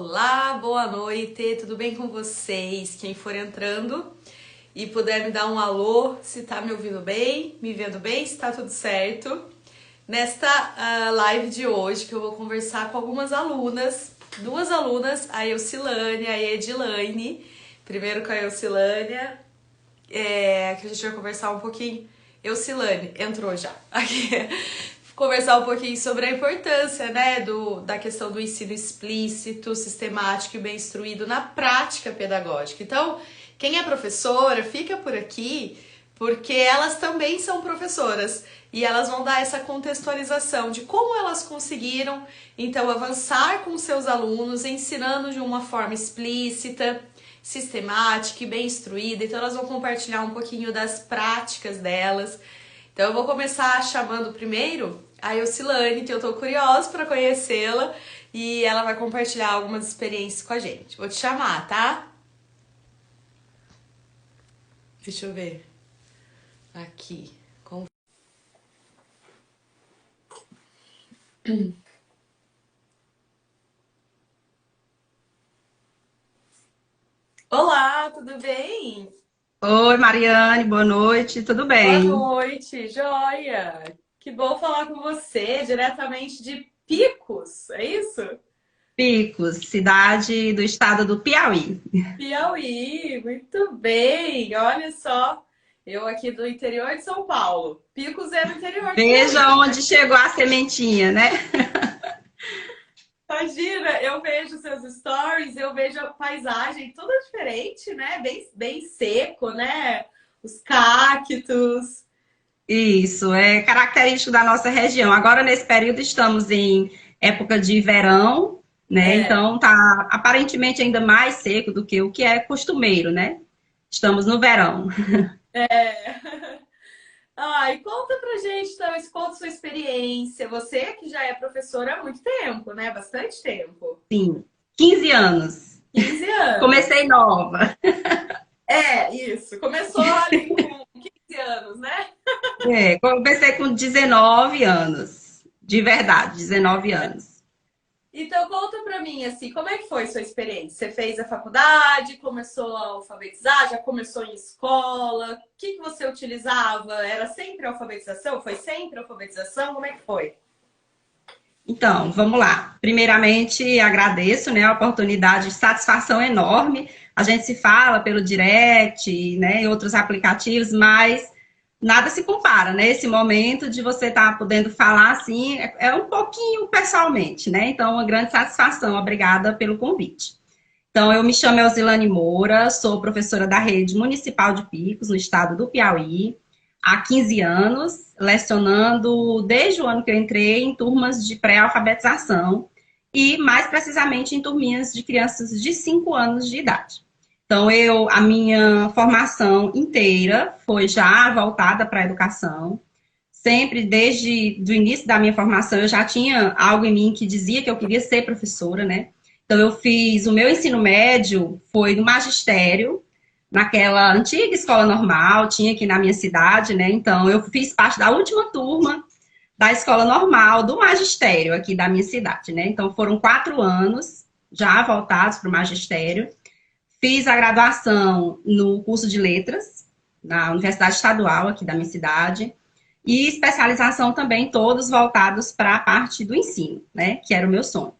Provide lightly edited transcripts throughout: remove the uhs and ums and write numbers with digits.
Olá, boa noite, tudo bem com vocês? Quem for entrando e puder me dar um alô, se tá me ouvindo bem, me vendo bem, se tá tudo certo. Nesta live de hoje, que eu vou conversar com algumas alunas, duas alunas, a Eucilânia e a Edilaine. Primeiro com a Eucilânia, que a gente vai conversar um pouquinho. Eucilânia, entrou já. Aqui. Conversar um pouquinho sobre a importância, né, da questão do ensino explícito, sistemático e bem instruído na prática pedagógica. Então, quem é professora, fica por aqui, porque elas também são professoras e elas vão dar essa contextualização de como elas conseguiram, então, avançar com seus alunos, ensinando de uma forma explícita, sistemática e bem instruída. Então, elas vão compartilhar um pouquinho das práticas delas. Então, eu vou começar chamando primeiro a Eucilânia, que eu tô curiosa para conhecê-la, e ela vai compartilhar algumas experiências com a gente. Vou te chamar, tá? Deixa eu ver. Aqui. Olá, tudo bem? Oi, Mariane, boa noite, tudo Boa bem? noite, joia! Que bom falar com você, diretamente de Picos, é isso? Picos, cidade do estado do Piauí. Piauí, muito bem, olha só, eu aqui do interior de São Paulo, Picos é no interior do Piauí. Veja onde chegou a sementinha, né? Imagina, eu vejo seus stories, eu vejo a paisagem, tudo diferente, né? Bem seco, né? Os cactos. Isso, é característico da nossa região. Agora, nesse período, estamos em época de verão, né? É, Então, tá aparentemente ainda mais seco do que o que é costumeiro, né? Estamos no verão. é. Ai, conta pra gente, então, conta sua experiência. Você que já é professora há muito tempo, né? Bastante tempo. Sim, 15 anos. 15 anos. Comecei nova. É, isso. Começou ali com 15 anos, né? Comecei com 19 anos. De verdade, 19 anos. Então, conta pra mim, assim, como é que foi sua experiência? Você fez a faculdade, começou a alfabetizar, já começou em escola? O que você utilizava? Era sempre alfabetização? Foi sempre alfabetização? Como é que foi? Então, vamos lá. Primeiramente, agradeço, né, a oportunidade, satisfação enorme. A gente se fala pelo direct, né, e outros aplicativos, mas nada se compara, né? Esse momento de você estar podendo falar assim, é um pouquinho pessoalmente, né? Então, uma grande satisfação. Obrigada pelo convite. Então, eu me chamo Elzilane Moura, sou professora da Rede Municipal de Picos, no estado do Piauí, há 15 anos, lecionando desde o ano que eu entrei em turmas de pré-alfabetização e, mais precisamente, em turminhas de crianças de 5 anos de idade. Então, a minha formação inteira foi já voltada para a educação. Sempre, desde o início da minha formação, eu já tinha algo em mim que dizia que eu queria ser professora, né? Então, eu fiz o meu ensino médio, foi no magistério, naquela antiga escola normal, tinha aqui na minha cidade, né? Então, eu fiz parte da última turma da escola normal, do magistério aqui da minha cidade, né? Então, foram 4 anos já voltados para o magistério. Fiz a graduação no curso de letras, na Universidade Estadual aqui da minha cidade, e especialização também, todos voltados para a parte do ensino, né? Que era o meu sonho.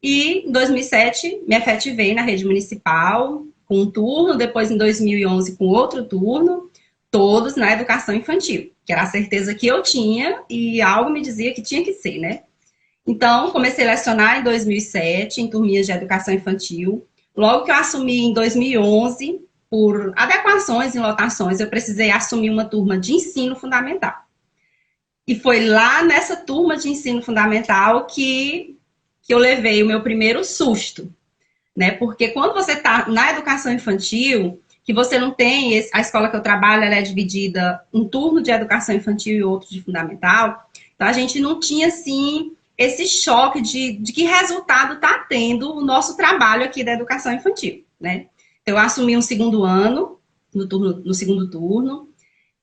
E em 2007 me efetivei na rede municipal com um turno, depois em 2011 com outro turno, todos na educação infantil, que era a certeza que eu tinha e algo me dizia que tinha que ser, né? Então, comecei a lecionar em 2007 em turminhas de educação infantil. Logo que eu assumi em 2011, por adequações e lotações, eu precisei assumir uma turma de ensino fundamental. E foi lá nessa turma de ensino fundamental que eu levei o meu primeiro susto, né? Porque quando você está na educação infantil, que você não tem, a escola que eu trabalho, ela é dividida um turno de educação infantil e outro de fundamental, então a gente não tinha, assim, esse choque de que resultado está tendo o nosso trabalho aqui da educação infantil, né? Então, eu assumi um segundo ano, no segundo turno,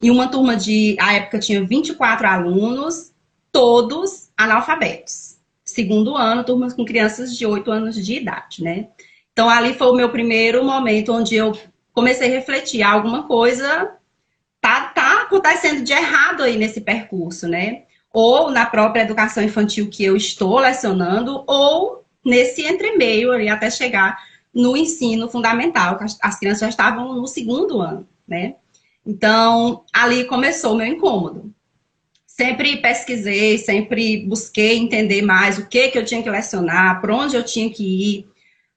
e uma turma à época tinha 24 alunos, todos analfabetos. segundo ano, turmas com crianças de 8 anos de idade, né? Então, ali foi o meu primeiro momento onde eu comecei a refletir, alguma coisa tá acontecendo de errado aí nesse percurso, né? Ou na própria educação infantil que eu estou lecionando, ou nesse entremeio ali até chegar no ensino fundamental, que as crianças já estavam no segundo ano, né? Então, ali começou o meu incômodo. Sempre pesquisei, sempre busquei entender mais o que eu tinha que lecionar, por onde eu tinha que ir,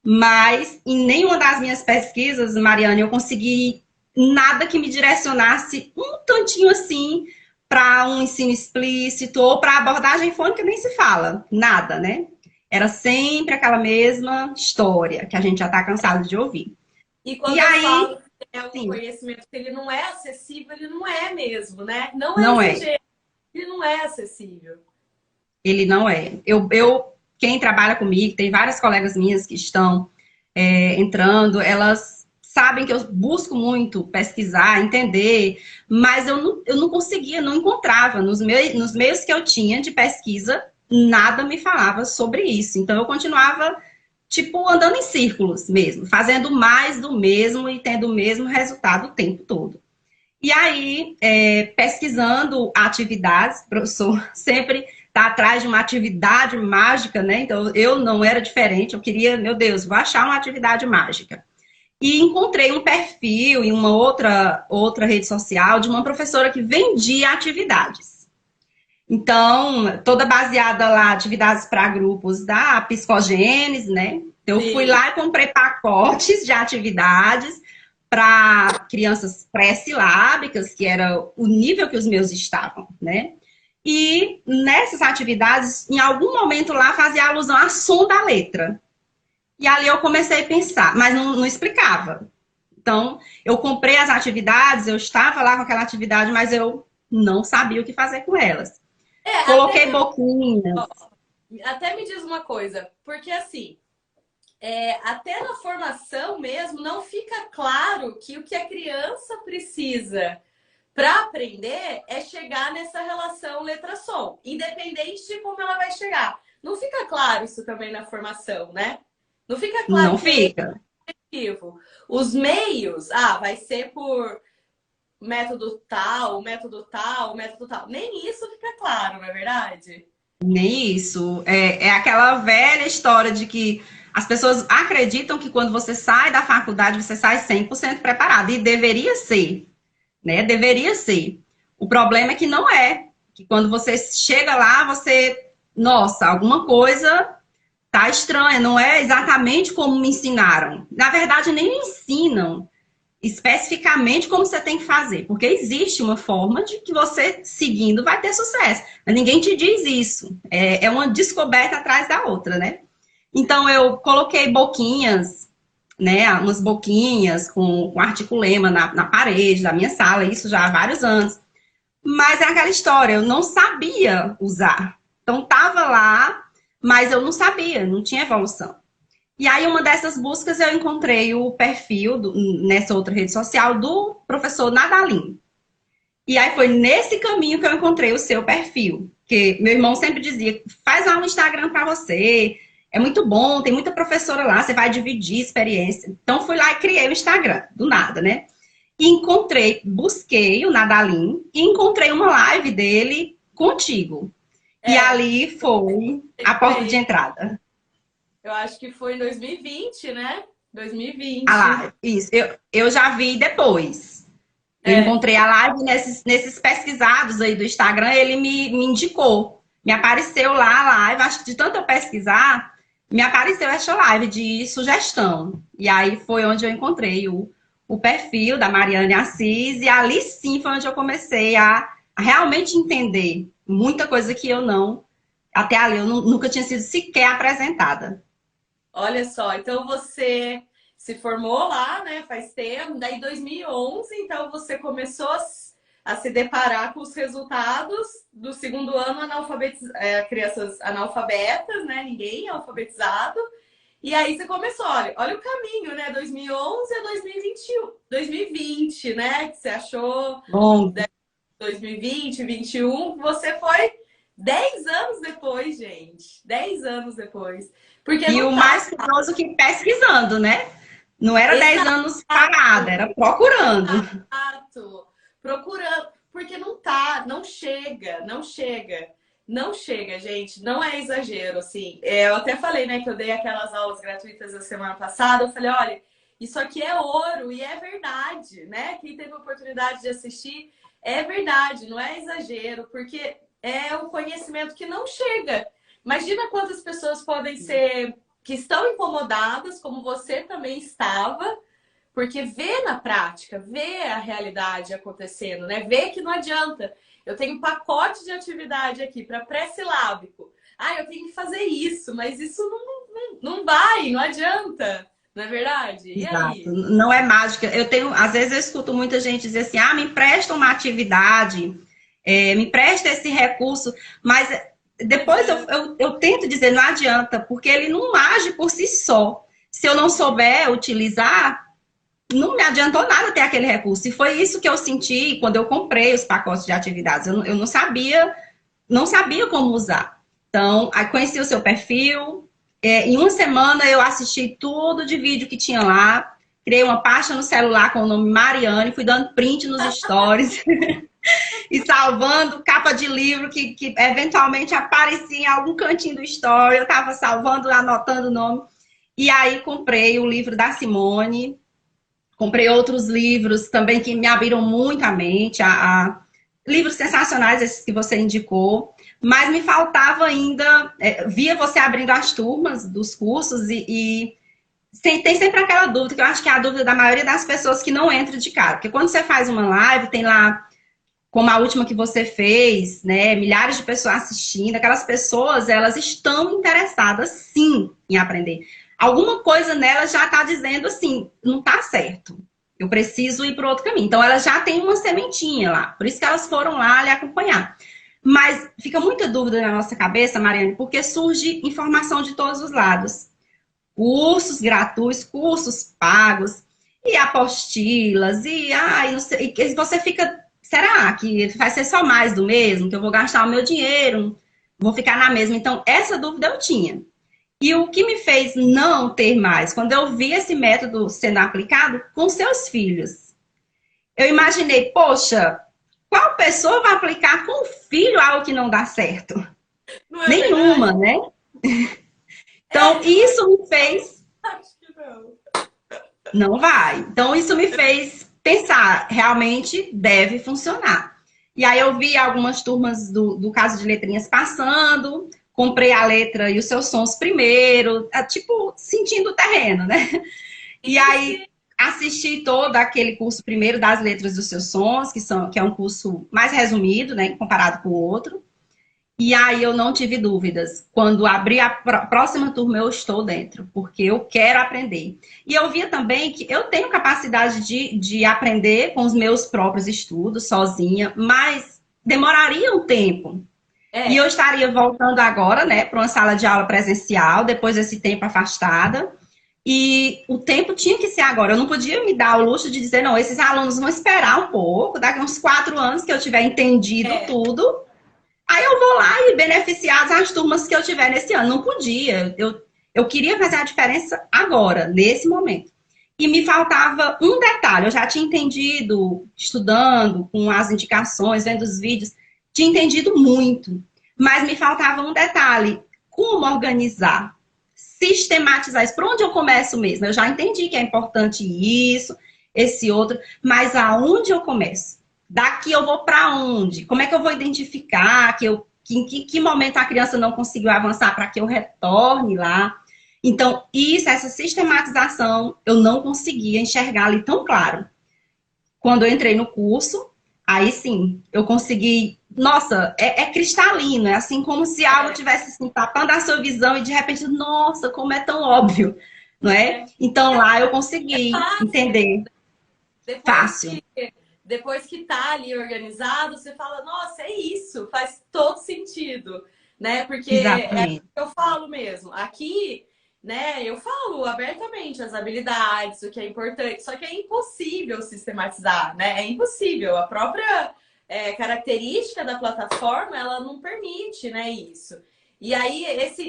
mas em nenhuma das minhas pesquisas, Mariana, eu consegui nada que me direcionasse um tantinho assim para um ensino explícito ou para abordagem fônica, nem se fala, nada, né? Era sempre aquela mesma história que a gente já está cansado de ouvir. E quando E eu aí, falo que é um sim, conhecimento que ele não é acessível, ele não é mesmo, né? Não é não é. exigente, ele não é acessível. Ele não é. Quem trabalha comigo, tem várias colegas minhas que estão entrando, elas sabem que eu busco muito pesquisar, entender, mas eu não conseguia, não encontrava. Nos meios que eu tinha de pesquisa, nada me falava sobre isso. Então, eu continuava, tipo, andando em círculos mesmo, fazendo mais do mesmo e tendo o mesmo resultado o tempo todo. E aí, pesquisando atividades, o professor sempre está atrás de uma atividade mágica, né? Então, eu não era diferente, eu queria, meu Deus, vou achar uma atividade mágica. E encontrei um perfil em uma outra rede social de uma professora que vendia atividades. Então, toda baseada lá, atividades para grupos da psicogênese, né? Então, eu fui Sim. lá e comprei pacotes de atividades para crianças pré-silábicas, que era o nível que os meus estavam, né? E nessas atividades, em algum momento lá, fazia alusão ao som da letra. E ali eu comecei a pensar, mas não explicava. Então, eu comprei as atividades, eu estava lá com aquela atividade, mas eu não sabia o que fazer com elas. Coloquei boquinhas. Até me diz uma coisa, porque assim, até na formação mesmo não fica claro que o que a criança precisa para aprender é chegar nessa relação letra-som, independente de como ela vai chegar. Não fica claro isso também na formação, né? Não fica claro Não que é fica. objetivo. Os meios, vai ser por método tal, método tal, método tal. Nem isso fica claro, não é verdade? Nem isso. É aquela velha história de que as pessoas acreditam que quando você sai da faculdade, você sai 100% preparado. E deveria ser, né? Deveria ser. O problema é que não é. Que quando você chega lá, nossa, alguma coisa tá estranha. Não é exatamente como me ensinaram. Na verdade, nem me ensinam especificamente como você tem que fazer, porque existe uma forma de que você seguindo vai ter sucesso, mas ninguém te diz isso. É uma descoberta atrás da outra, né? Então eu coloquei boquinhas, né? Umas boquinhas com articulema na parede da minha sala, isso já há vários anos. Mas é aquela história, eu não sabia usar. Então tava lá, mas eu não sabia, não tinha evolução. E aí, uma dessas buscas, eu encontrei o perfil, nessa outra rede social, do professor Nadalim. E aí, foi nesse caminho que eu encontrei o seu perfil. Que meu irmão sempre dizia, faz lá um Instagram para você, é muito bom, tem muita professora lá, você vai dividir experiência. Então, fui lá e criei o Instagram, do nada, né? E busquei o Nadalim, e encontrei uma live dele contigo. E ali foi a porta de entrada. Eu acho que foi em 2020, né? 2020. A live, isso. Eu já vi depois. Eu encontrei a live nesses pesquisados aí do Instagram, ele me indicou. Me apareceu lá a live, acho que de tanto eu pesquisar, me apareceu essa live de sugestão. E aí foi onde eu encontrei o perfil da Mariane Assis, e ali sim foi onde eu comecei a realmente entender muita coisa que até ali eu nunca tinha sido sequer apresentada. Olha só, então você se formou lá, né, faz tempo, daí 2011, então você começou a se deparar com os resultados do segundo ano crianças analfabetas, né, ninguém alfabetizado, e aí você começou, olha o caminho, né, 2011 a 2020, né, que você achou, Bom, 2020, 2021, você foi 10 anos depois, gente. 10 anos depois. Porque E não o tá. mais curioso que pesquisando, né? Não era 10 Exato, anos parada, era procurando. exato. Procurando. Porque não tá, não chega, não chega. Não chega, gente. Não é exagero, assim. Eu até falei, né, que eu dei aquelas aulas gratuitas a semana passada. Eu falei, olha, isso aqui é ouro e é verdade, né? Quem teve a oportunidade de assistir, é verdade, não é exagero, porque é um conhecimento que não chega. Imagina quantas pessoas podem ser que estão incomodadas, como você também estava, porque vê na prática, vê a realidade acontecendo, né? Vê que não adianta. Eu tenho um pacote de atividade aqui para pré-silábico. Ah, eu tenho que fazer isso, mas isso não vai, não adianta. Não é verdade? E Exato. aí? Não é mágica. Eu tenho, às vezes eu escuto muita gente dizer assim, ah, me empresta uma atividade, me empresta esse recurso, mas depois eu tento dizer, não adianta, porque ele não age por si só. Se eu não souber utilizar, não me adiantou nada ter aquele recurso. E foi isso que eu senti quando eu comprei os pacotes de atividades. Eu não sabia como usar. Então, aí conheci o seu perfil. Em uma semana eu assisti tudo de vídeo que tinha lá. Criei uma pasta no celular com o nome Mariane, fui dando print nos stories e salvando capa de livro que eventualmente aparecia em algum cantinho do story. Eu estava salvando, anotando o nome. E aí comprei o livro da Simone. Comprei outros livros também que me abriram muito a mente, livros sensacionais, esses que você indicou, mas me faltava ainda, via você abrindo as turmas dos cursos tem sempre aquela dúvida, que eu acho que é a dúvida da maioria das pessoas que não entra de cara, porque quando você faz uma live, tem lá, como a última que você fez, né, milhares de pessoas assistindo, aquelas pessoas, elas estão interessadas, sim, em aprender. Alguma coisa nela já está dizendo assim, não está certo. Eu preciso ir para outro caminho. Então, ela já tem uma sementinha lá. Por isso que elas foram lá lhe acompanhar. Mas fica muita dúvida na nossa cabeça, Mariane, porque surge informação de todos os lados. Cursos gratuitos, cursos pagos, e apostilas, não sei, e você fica, será que vai ser só mais do mesmo? Que eu vou gastar o meu dinheiro, vou ficar na mesma? Então, essa dúvida eu tinha. E o que me fez não ter mais, quando eu vi esse método sendo aplicado com seus filhos, eu imaginei, poxa, qual pessoa vai aplicar com o filho algo que não dá certo? Não é Nenhuma, verdade? né? Então, isso me fez. Acho que não. Não vai. Então, isso me fez pensar, realmente deve funcionar. E aí eu vi algumas turmas do caso de letrinhas passando, comprei a letra e os seus sons primeiro, tipo, sentindo o terreno, né? E aí assisti todo aquele curso primeiro das letras dos seus sons, que é um curso mais resumido, né, comparado com o outro. E aí eu não tive dúvidas. Quando abrir a próxima turma, eu estou dentro, porque eu quero aprender. E eu via também que eu tenho capacidade de aprender com os meus próprios estudos, sozinha, mas demoraria um tempo. E eu estaria voltando agora, né, para uma sala de aula presencial, depois desse tempo afastada. E o tempo tinha que ser agora. Eu não podia me dar o luxo de dizer, não, esses alunos vão esperar um pouco, daqui a uns 4 anos que eu tiver entendido tudo, aí eu vou lá e beneficiar as turmas que eu tiver nesse ano. Não podia. Eu queria fazer a diferença agora, nesse momento. E me faltava um detalhe. Eu já tinha entendido, estudando, com as indicações, vendo os vídeos, tinha entendido muito. Mas me faltava um detalhe. Como organizar? Sistematizar isso. Por onde eu começo mesmo? Eu já entendi que é importante isso, esse outro, mas aonde eu começo? Daqui eu vou para onde? Como é que eu vou identificar em que momento a criança não conseguiu avançar para que eu retorne lá? Então, essa sistematização, eu não conseguia enxergar ali tão claro. Quando eu entrei no curso, aí sim, eu consegui. Nossa, é cristalino, é assim como se algo tivesse assim, tapando a sua visão e de repente, nossa, como é tão óbvio, não é? Então lá eu consegui entender. Fácil. Depois que tá ali organizado, você fala, nossa, é isso, faz todo sentido, né? Porque Exatamente. é o que eu falo mesmo. Aqui, né, eu falo abertamente as habilidades, o que é importante, só que é impossível sistematizar, né? É impossível. A própria característica da plataforma, ela não permite, né, isso. E aí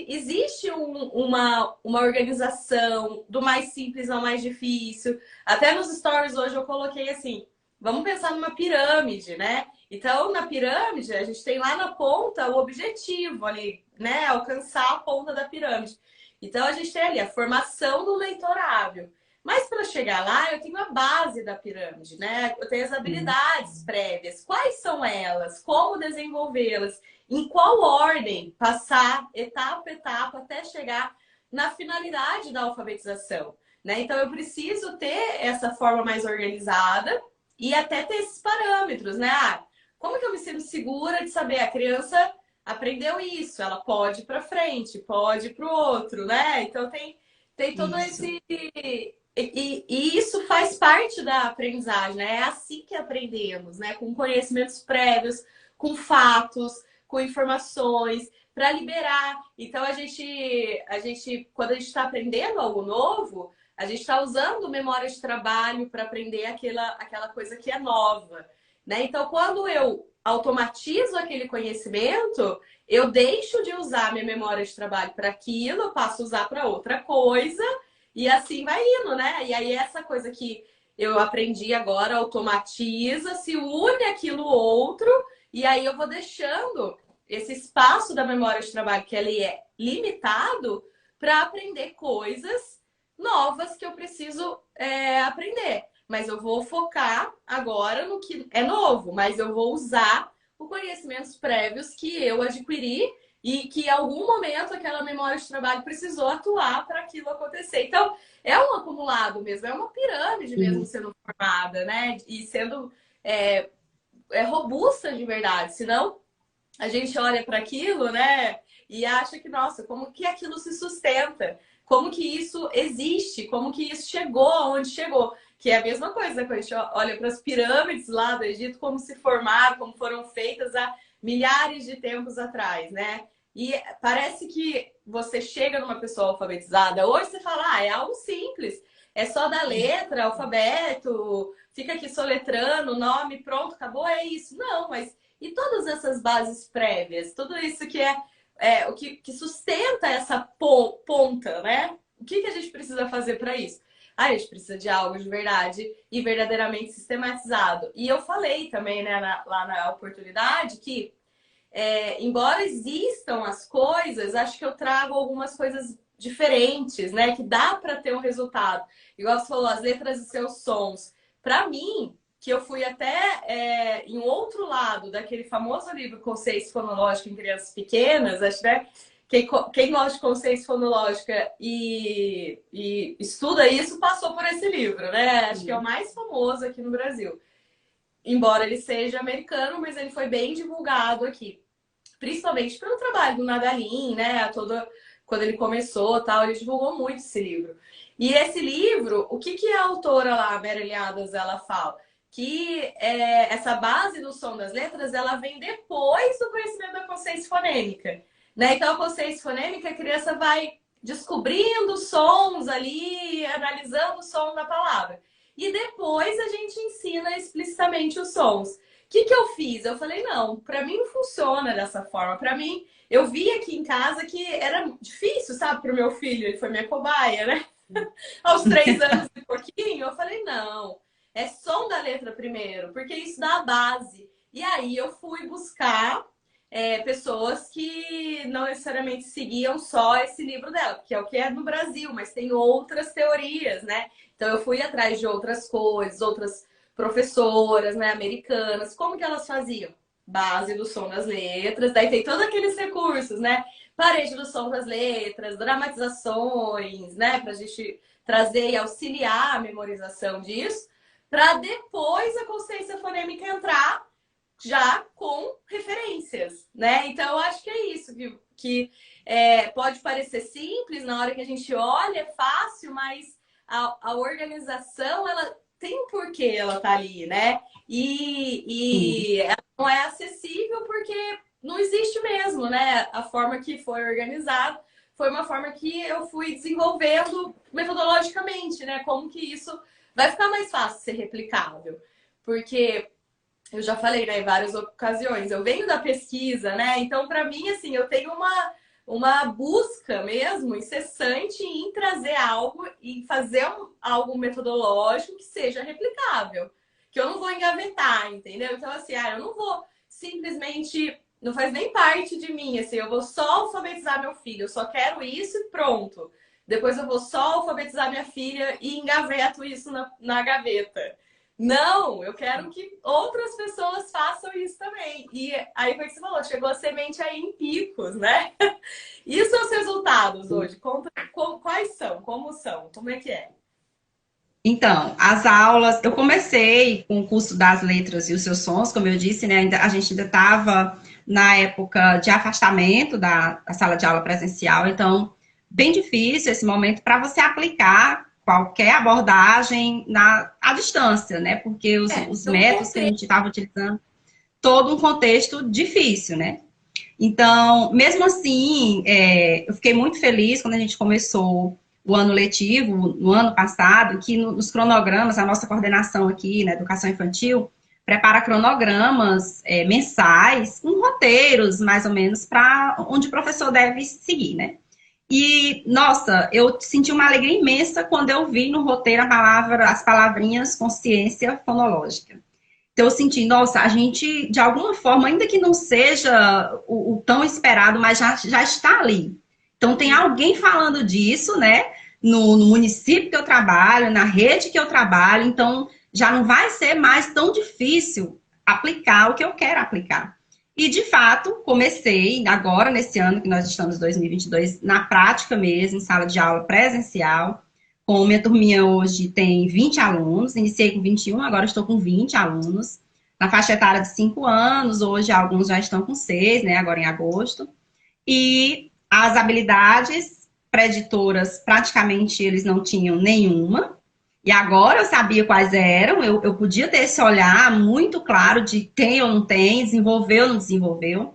existe uma organização do mais simples ao mais difícil. Até nos stories hoje eu coloquei assim, vamos pensar numa pirâmide, né? Então, na pirâmide, a gente tem lá na ponta o objetivo ali, né? Alcançar a ponta da pirâmide. Então, a gente tem ali a formação do leitorável. Mas para chegar lá, eu tenho a base da pirâmide, né? Eu tenho as habilidades prévias. Quais são elas? Como desenvolvê-las? Em qual ordem passar etapa a etapa até chegar na finalidade da alfabetização, né? Então, eu preciso ter essa forma mais organizada e até ter esses parâmetros, né? Ah, como que eu me sinto segura de saber a criança aprendeu isso, ela pode ir para frente, pode ir para o outro, né? Então, tem todo esse e isso faz parte da aprendizagem, né? É assim que aprendemos, né? Com conhecimentos prévios, com fatos, com informações, para liberar. Então, quando a gente está aprendendo algo novo, a gente está usando memória de trabalho para aprender aquela coisa que é nova, né? Então, quando eu automatizo aquele conhecimento, eu deixo de usar minha memória de trabalho para aquilo, eu passo a usar para outra coisa. E assim vai indo, né? E aí essa coisa que eu aprendi agora automatiza, se une aquilo outro, e aí eu vou deixando esse espaço da memória de trabalho, que ele é limitado, para aprender coisas novas que eu preciso aprender. Mas eu vou focar agora no que é novo, mas eu vou usar os conhecimentos prévios que eu adquiri e que em algum momento aquela memória de trabalho precisou atuar para aquilo acontecer. Então, é um acumulado mesmo, é uma pirâmide mesmo sendo formada, né? E sendo robusta de verdade. Senão, a gente olha para aquilo, né? E acha que, nossa, como que aquilo se sustenta? Como que isso existe? Como que isso chegou aonde chegou? Que é a mesma coisa, quando a gente olha para as pirâmides lá do Egito, como se formaram, como foram feitas há milhares de tempos atrás, né? E parece que você chega numa pessoa alfabetizada, hoje você fala, é algo simples, é só dar letra, alfabeto, fica aqui soletrando, nome, pronto, acabou, é isso. Não, mas e todas essas bases prévias, tudo isso que o que sustenta essa ponta, né? O que a gente precisa fazer para isso? A gente precisa de algo de verdade e verdadeiramente sistematizado. E eu falei também, né, lá na oportunidade, que embora existam as coisas, acho que eu trago algumas coisas diferentes, né? Que dá para ter um resultado. Igual você falou, as letras e seus sons. Para mim, que eu fui até em outro lado daquele famoso livro Conceito Fonológico em Crianças Pequenas, acho, né? Quem gosta de consciência fonológica e estuda isso passou por esse livro, né? Acho que é o mais famoso aqui no Brasil. Embora ele seja americano, mas ele foi bem divulgado aqui. Principalmente pelo trabalho do Nadalim, né? Quando ele começou, tal, ele divulgou muito esse livro. E esse livro, o que a autora lá, a Mary Adams, ela fala? Que essa base do som das letras, ela vem depois do conhecimento da consciência fonêmica. Né? Então, a consciência fonêmica, a criança vai descobrindo sons ali, analisando o som da palavra. E depois a gente ensina explicitamente os sons. O que eu fiz? Eu falei, não, para mim não funciona dessa forma. Para mim, eu vi aqui em casa que era difícil, sabe, para o meu filho, ele foi minha cobaia, né? Aos 3 anos e pouquinho, eu falei, não, é som da letra primeiro, porque isso dá a base. E aí eu fui buscar pessoas que não necessariamente seguiam só esse livro dela, que é o que é no Brasil, mas tem outras teorias, né? Então eu fui atrás de outras coisas, outras professoras, né, americanas, como que elas faziam? Base do som das letras, daí tem todos aqueles recursos, né? Parede do som das letras, dramatizações, né, pra gente trazer e auxiliar a memorização disso, para depois a consciência fonêmica entrar já com referências, né? Então, eu acho que é isso, que pode parecer simples na hora que a gente olha, é fácil, mas a organização, ela tem um porquê ela tá ali, né? E ela não é acessível porque não existe mesmo, né? A forma que foi organizado foi uma forma que eu fui desenvolvendo metodologicamente, né? Como que isso vai ficar mais fácil ser replicável. Porque eu já falei, né, em várias ocasiões, eu venho da pesquisa, né? Então, para mim, assim, eu tenho uma busca mesmo incessante em trazer algo e fazer algo metodológico que seja replicável, que eu não vou engavetar, entendeu? Então, assim, eu não vou simplesmente, não faz nem parte de mim, assim, eu vou só alfabetizar meu filho, eu só quero isso e pronto. Depois eu vou só alfabetizar minha filha e engaveto isso na gaveta. Não, eu quero que outras pessoas façam isso também. E aí foi o que você falou, chegou a semente aí em picos, né? E os seus resultados hoje? Conta, quais são? Como são? Como é que é? Então, as aulas, eu comecei com o curso das letras e os seus sons, como eu disse, né? A gente ainda estava na época de afastamento da sala de aula presencial, então, bem difícil esse momento para você aplicar qualquer abordagem à distância, né? Porque os Então, métodos que a gente estava utilizando, todo um contexto difícil, né? Então, mesmo assim, eu fiquei muito feliz quando a gente começou o ano letivo, no ano passado, que nos cronogramas, a nossa coordenação aqui na educação infantil prepara cronogramas mensais, com roteiros, mais ou menos, para onde o professor deve seguir, né? E, nossa, eu senti uma alegria imensa quando eu vi no roteiro as palavrinhas consciência fonológica. Então, eu senti, nossa, a gente, de alguma forma, ainda que não seja o tão esperado, mas já está ali. Então, tem alguém falando disso, né? No município que eu trabalho, na rede que eu trabalho, então já não vai ser mais tão difícil aplicar o que eu quero aplicar. E, de fato, comecei agora, nesse ano que nós estamos em 2022, na prática mesmo, em sala de aula presencial. Com minha turminha hoje tem 20 alunos, iniciei com 21, agora estou com 20 alunos. Na faixa etária de 5 anos, hoje alguns já estão com 6, né, agora em agosto. E as habilidades preditoras, praticamente eles não tinham nenhuma. E agora eu sabia quais eram, eu podia ter esse olhar muito claro de tem ou não tem, desenvolveu ou não desenvolveu.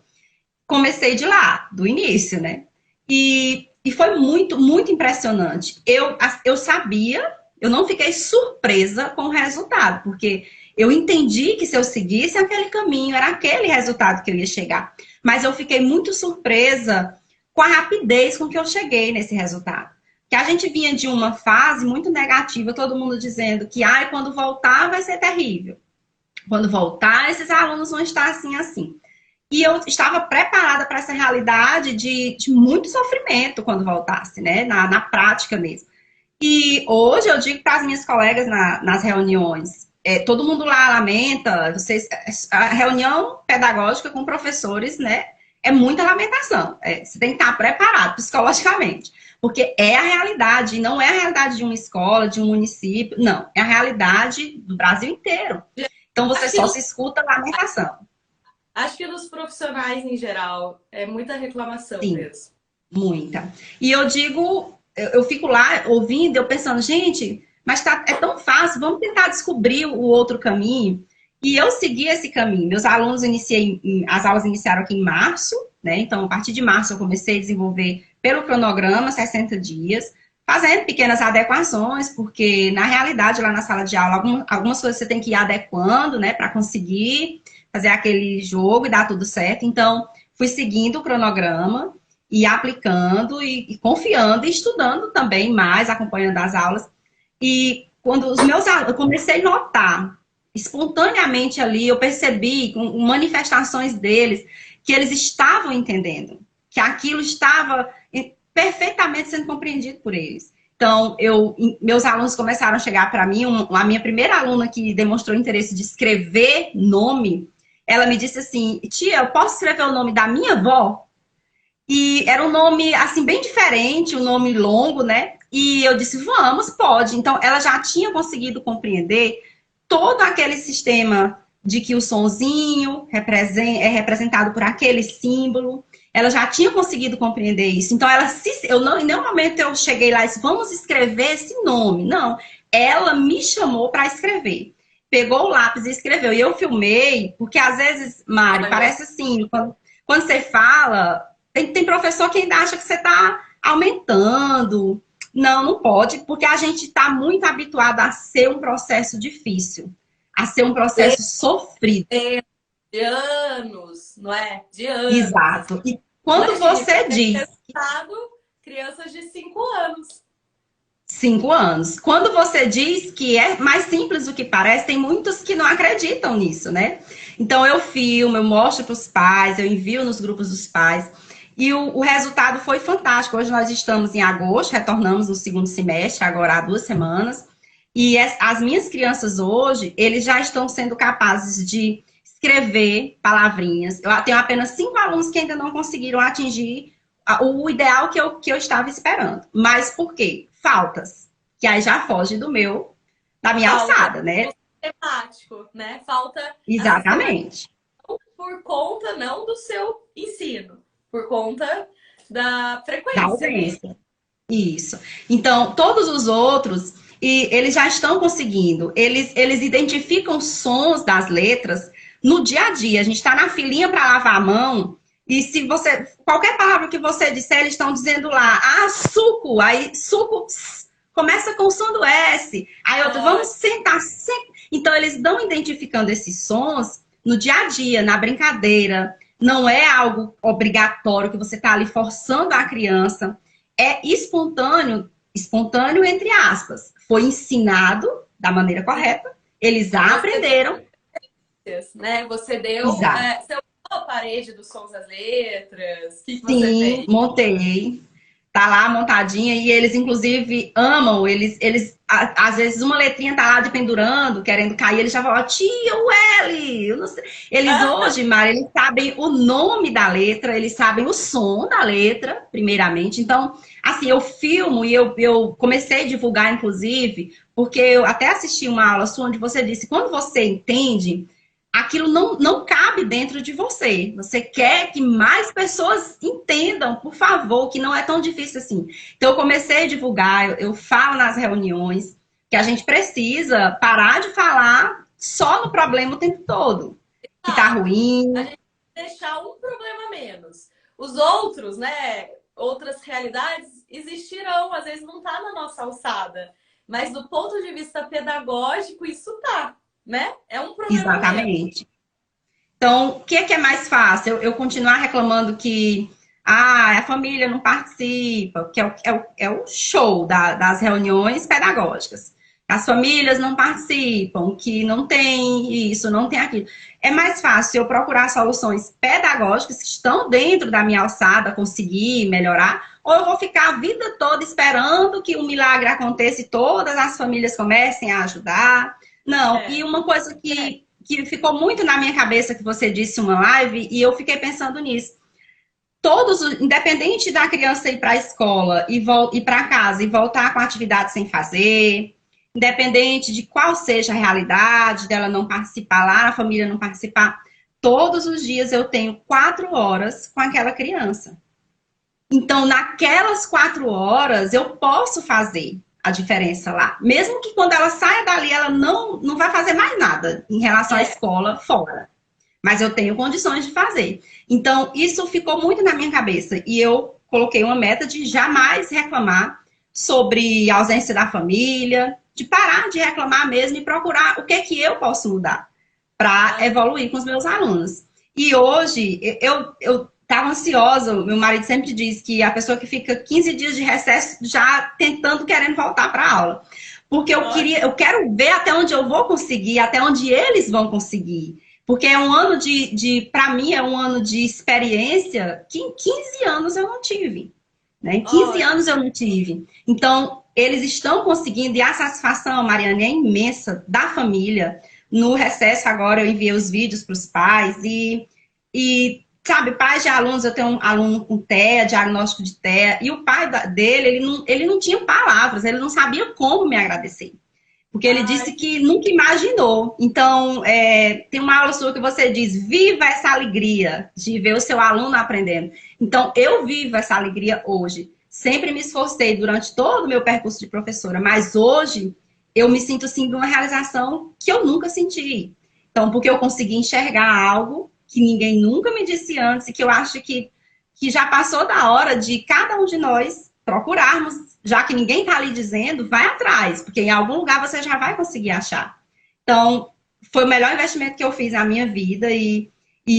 Comecei de lá, do início, né? E foi muito, muito impressionante. Eu sabia, eu não fiquei surpresa com o resultado, porque eu entendi que se eu seguisse aquele caminho, era aquele resultado que eu ia chegar. Mas eu fiquei muito surpresa com a rapidez com que eu cheguei nesse resultado. Que a gente vinha de uma fase muito negativa, todo mundo dizendo que quando voltar vai ser terrível. Quando voltar, esses alunos vão estar assim, assim. E eu estava preparada para essa realidade de muito sofrimento quando voltasse, né? Na prática mesmo. E hoje eu digo para as minhas colegas nas reuniões, todo mundo lá lamenta, a reunião pedagógica com professores, né? É muita lamentação. Você tem que estar preparado psicologicamente. Porque é a realidade, não é a realidade de uma escola, de um município, não. É a realidade do Brasil inteiro. Então você só se escuta lamentação. Acho que nos profissionais em geral é muita reclamação Sim, mesmo. muita. E eu digo, eu fico lá ouvindo, eu pensando, gente, mas é tão fácil, vamos tentar descobrir o outro caminho. E eu segui esse caminho. Meus alunos as aulas iniciaram aqui em março, né? Então, a partir de março eu comecei a desenvolver pelo cronograma 60 dias, fazendo pequenas adequações, porque na realidade lá na sala de aula, algumas coisas você tem que ir adequando, né, para conseguir fazer aquele jogo e dar tudo certo. Então, fui seguindo o cronograma e aplicando e confiando e estudando também mais, acompanhando as aulas. E quando os meus alunos, eu comecei a notar, espontaneamente ali, eu percebi com manifestações deles que eles estavam entendendo, que aquilo estava perfeitamente sendo compreendido por eles. Então, meus alunos começaram a chegar para mim, a minha primeira aluna que demonstrou interesse de escrever nome, ela me disse assim, tia, eu posso escrever o nome da minha avó? E era um nome, assim, bem diferente, um nome longo, né? E eu disse, vamos, pode. Então, ela já tinha conseguido compreender todo aquele sistema de que o sonzinho é representado por aquele símbolo. Ela já tinha conseguido compreender isso. Então, em nenhum momento eu cheguei lá e disse, vamos escrever esse nome. Não, ela me chamou para escrever. Pegou o lápis e escreveu. E eu filmei, porque às vezes, Mari, parece assim, quando você fala, tem professor que ainda acha que você está aumentando. Não, não pode, porque a gente está muito habituado a ser um processo difícil. a ser um processo sofrido. De anos, não é? De anos. Exato. E quando Imagine, você diz... resultado, crianças de 5 anos. 5 anos. Quando você diz que é mais simples do que parece, tem muitos que não acreditam nisso, né? Então eu filmo, eu mostro para os pais, eu envio nos grupos dos pais. E o resultado foi fantástico. Hoje nós estamos em agosto, retornamos no segundo semestre, agora há 2 semanas. E as minhas crianças hoje, eles já estão sendo capazes de escrever palavrinhas. Eu tenho apenas 5 alunos que ainda não conseguiram atingir o ideal que eu estava esperando. Mas por quê? Faltas. Que aí já foge da minha alçada, né? Temático, né? Falta... Exatamente. Por conta não do seu ensino, por conta da frequência. Da ausência. Isso. Então, todos os outros, e eles já estão conseguindo. Eles identificam sons das letras no dia a dia. A gente está na filinha para lavar a mão, e se você... Qualquer palavra que você disser, eles estão dizendo lá, suco. Aí, suco começa com o som do S. Aí outro, vamos sentar. Então, eles estão identificando esses sons no dia a dia, na brincadeira. Não é algo obrigatório que você está ali forçando a criança. É espontâneo entre aspas. Foi ensinado da maneira correta, eles aprenderam. Né? Você deu... você usou a parede dos sons das letras? O que você fez? Montei. Tá lá montadinha e eles, inclusive, amam. Eles às vezes, uma letrinha tá lá de pendurando, querendo cair, eles já falam, tia, o L! Eu não sei. Eles hoje, Mari, eles sabem o nome da letra, eles sabem o som da letra, primeiramente. Então, assim, eu filmo e eu comecei a divulgar, inclusive, porque eu até assisti uma aula sua onde você disse, quando você entende... Aquilo não cabe dentro de você. Você quer que mais pessoas entendam, por favor, que não é tão difícil assim. Então, eu comecei a divulgar, eu falo nas reuniões que a gente precisa parar de falar só no problema o tempo todo. Que tá ruim. A gente deixar um problema a menos. Os outros, né, outras realidades existirão, às vezes não tá na nossa alçada. Mas do ponto de vista pedagógico, isso tá. Né? É um problema. Exatamente. Então, o que é mais fácil? Eu continuar reclamando que a família não participa, que é o show das reuniões pedagógicas. As famílias não participam, que não tem isso, não tem aquilo. É mais fácil eu procurar soluções pedagógicas que estão dentro da minha alçada, conseguir melhorar, ou eu vou ficar a vida toda esperando que um milagre aconteça e todas as famílias comecem a ajudar. Não, e uma coisa que ficou muito na minha cabeça que você disse uma live, e eu fiquei pensando nisso. Independente da criança ir para a escola e ir para casa e voltar com a atividade sem fazer, independente de qual seja a realidade dela não participar lá, a família não participar, todos os dias eu tenho 4 horas com aquela criança. Então, naquelas 4 horas, eu posso fazer a diferença lá. Mesmo que quando ela saia dali, ela não vai fazer mais nada em relação à escola fora. Mas eu tenho condições de fazer. Então, isso ficou muito na minha cabeça. E eu coloquei uma meta de jamais reclamar sobre a ausência da família, de parar de reclamar mesmo e procurar o que eu posso mudar para evoluir com os meus alunos. E hoje, eu estava ansiosa, meu marido sempre diz que a pessoa que fica 15 dias de recesso já querendo voltar para a aula. Porque eu quero ver até onde eu vou conseguir, até onde eles vão conseguir. Porque é um ano para mim, é um ano de experiência que em 15 anos eu não tive. Né? Em 15 anos eu não tive. Então, eles estão conseguindo, e a satisfação, Mariane, é imensa da família. No recesso agora eu enviei os vídeos para os pais e sabe, pais de alunos, eu tenho um aluno com TEA, diagnóstico de TEA, e o pai dele, ele não tinha palavras, ele não sabia como me agradecer. Porque ele disse que nunca imaginou. Então, tem uma aula sua que você diz, viva essa alegria de ver o seu aluno aprendendo. Então, eu vivo essa alegria hoje. Sempre me esforcei durante todo o meu percurso de professora, mas hoje eu me sinto, assim, de uma realização que eu nunca senti. Então, porque eu consegui enxergar algo que ninguém nunca me disse antes e que eu acho que já passou da hora de cada um de nós procurarmos, já que ninguém está ali dizendo, vai atrás, porque em algum lugar você já vai conseguir achar. Então, foi o melhor investimento que eu fiz na minha vida e